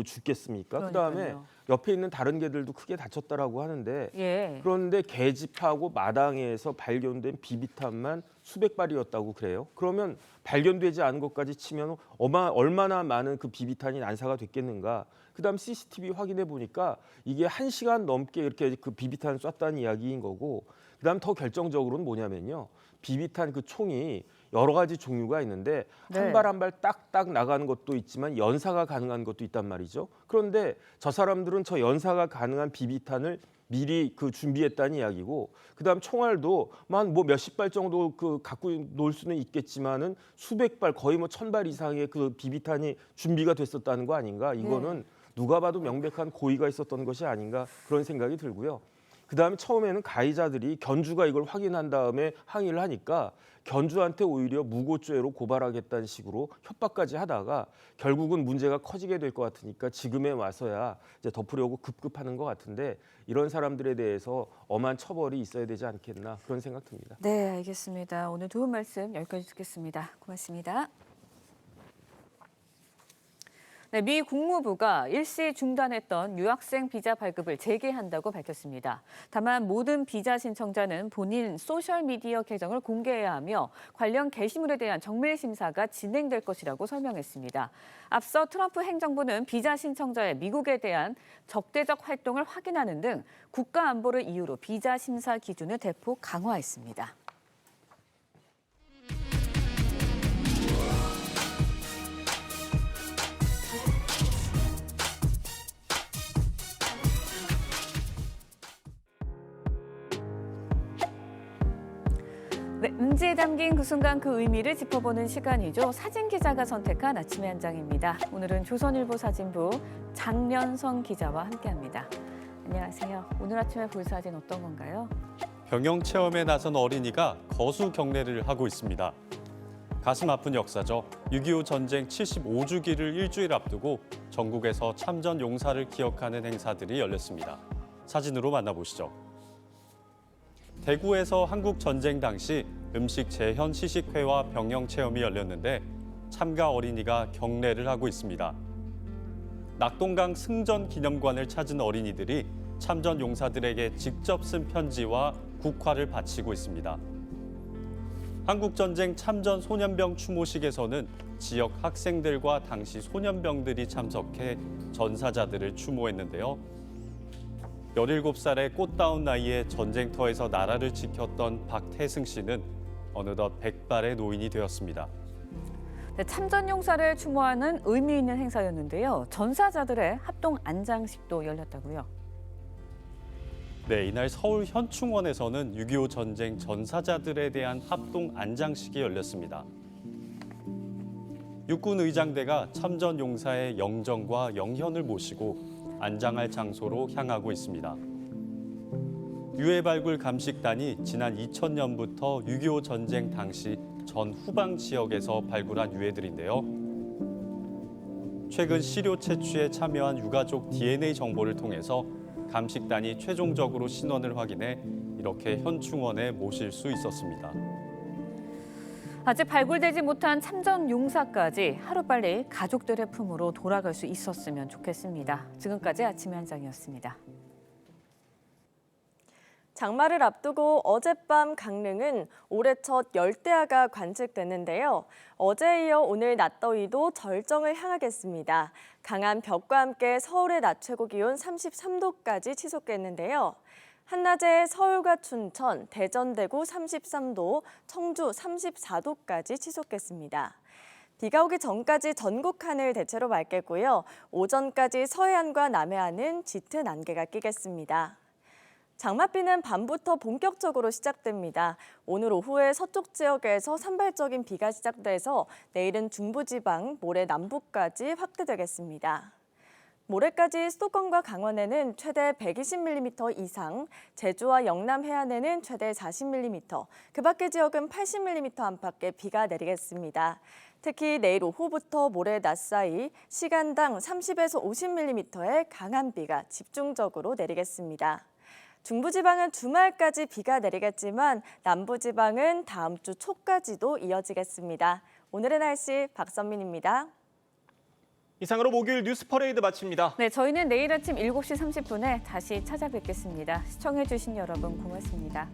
죽겠습니까? 그다음에 옆에 있는 다른 개들도 크게 다쳤다라고 하는데 그런데 계집하고 마당에서 발견된 비비탄만 수백 발이었다고 그래요. 그러면 발견되지 않은 것까지 치면 얼마나 많은 그 비비탄이 난사가 됐겠는가. 그다음 CCTV 확인해 보니까 이게 1시간 넘게 이렇게 그 비비탄을 쐈다는 이야기인 거고 그다음 더 결정적으로는 뭐냐면요. 비비탄 그 총이 여러 가지 종류가 있는데 한 발 한 발 딱딱 나가는 것도 있지만 연사가 가능한 것도 있단 말이죠. 그런데 저 사람들은 저 연사가 가능한 비비탄을 미리 준비했다는 이야기고 그다음 총알도 뭐 몇십 발 정도 갖고 놀 수는 있겠지만은 수백 발 거의 뭐 1,000발 이상의 그 비비탄이 준비가 됐었다는 거 아닌가? 이거는 누가 봐도 명백한 고의가 있었던 것이 아닌가 그런 생각이 들고요. 그다음에 처음에는 가해자들이 견주가 이걸 확인한 다음에 항의를 하니까 견주한테 오히려 무고죄로 고발하겠다는 식으로 협박까지 하다가 결국은 문제가 커지게 될 것 같으니까 지금에 와서야 이제 덮으려고 급급하는 것 같은데 이런 사람들에 대해서 엄한 처벌이 있어야 되지 않겠나 그런 생각 듭니다. 네, 알겠습니다. 오늘 도움 말씀 여기까지 듣겠습니다. 고맙습니다. 네, 미 국무부가 일시 중단했던 유학생 비자 발급을 재개한다고 밝혔습니다. 다만 모든 비자 신청자는 본인 소셜미디어 계정을 공개해야 하며 관련 게시물에 대한 정밀 심사가 진행될 것이라고 설명했습니다. 앞서 트럼프 행정부는 비자 신청자의 미국에 대한 적대적 활동을 확인하는 등 국가 안보를 이유로 비자 심사 기준을 대폭 강화했습니다. 네, 음지에 담긴 그 순간 그 의미를 짚어보는 시간이죠. 사진 기자가 선택한 아침의 한 장입니다. 오늘은 조선일보 사진부 장면성 기자와 함께합니다. 안녕하세요. 오늘 아침에 볼 사진 어떤 건가요? 병영 체험에 나선 어린이가 거수 경례를 하고 있습니다. 가슴 아픈 역사죠. 6.25 전쟁 75주기를 일주일 앞두고 전국에서 참전 용사를 기억하는 행사들이 열렸습니다. 사진으로 만나보시죠. 대구에서 한국 전쟁 당시 음식 재현 시식회와 병영 체험이 열렸는데 참가 어린이가 경례를 하고 있습니다. 낙동강 승전 기념관을 찾은 어린이들이 참전 용사들에게 직접 쓴 편지와 국화를 바치고 있습니다. 한국전쟁 참전 소년병 추모식에서는 지역 학생들과 당시 소년병들이 참석해 전사자들을 추모했는데요. 17살의 꽃다운 나이에 전쟁터에서 나라를 지켰던 박태승 씨는 어느덧 백발의 노인이 되었습니다. 네, 참전 용사를 추모하는 의미 있는 행사였는데요. 전사자들의 합동 안장식도 열렸다고요. 네, 이날 서울 현충원에서는 6.25 전쟁 전사자들에 대한 합동 안장식이 열렸습니다. 육군 의장대가 참전 용사의 영정과 영현을 모시고 안장할 장소로 향하고 있습니다. 유해 발굴 감식단이 지난 2000년부터 6.25 전쟁 당시 전 후방 지역에서 발굴한 유해들인데요. 최근 시료 채취에 참여한 유가족 DNA 정보를 통해서 감식단이 최종적으로 신원을 확인해 이렇게 현충원에 모실 수 있었습니다. 아직 발굴되지 못한 참전 용사까지 하루빨리 가족들의 품으로 돌아갈 수 있었으면 좋겠습니다. 지금까지 아침의 한 장이었습니다. 장마를 앞두고 어젯밤 강릉은 올해 첫 열대야가 관측됐는데요. 어제에 이어 오늘 낮더위도 절정을 향하겠습니다. 강한 벽과 함께 서울의 낮 최고 기온 33도까지 치솟겠는데요. 한낮에 서울과 춘천, 대전, 대구 33도, 청주 34도까지 치솟겠습니다. 비가 오기 전까지 전국 하늘 대체로 맑겠고요. 오전까지 서해안과 남해안은 짙은 안개가 끼겠습니다. 장맛비는 밤부터 본격적으로 시작됩니다. 오늘 오후에 서쪽 지역에서 산발적인 비가 시작돼서 내일은 중부지방, 모레 남부까지 확대되겠습니다. 모레까지 수도권과 강원에는 최대 120mm 이상, 제주와 영남 해안에는 최대 40mm, 그 밖의 지역은 80mm 안팎의 비가 내리겠습니다. 특히 내일 오후부터 모레 낮 사이 시간당 30에서 50mm의 강한 비가 집중적으로 내리겠습니다. 중부지방은 주말까지 비가 내리겠지만 남부지방은 다음 주 초까지도 이어지겠습니다. 오늘의 날씨 박선민입니다. 이상으로 목요일 뉴스 퍼레이드 마칩니다. 네, 저희는 내일 아침 7시 30분에 다시 찾아뵙겠습니다. 시청해주신 여러분 고맙습니다.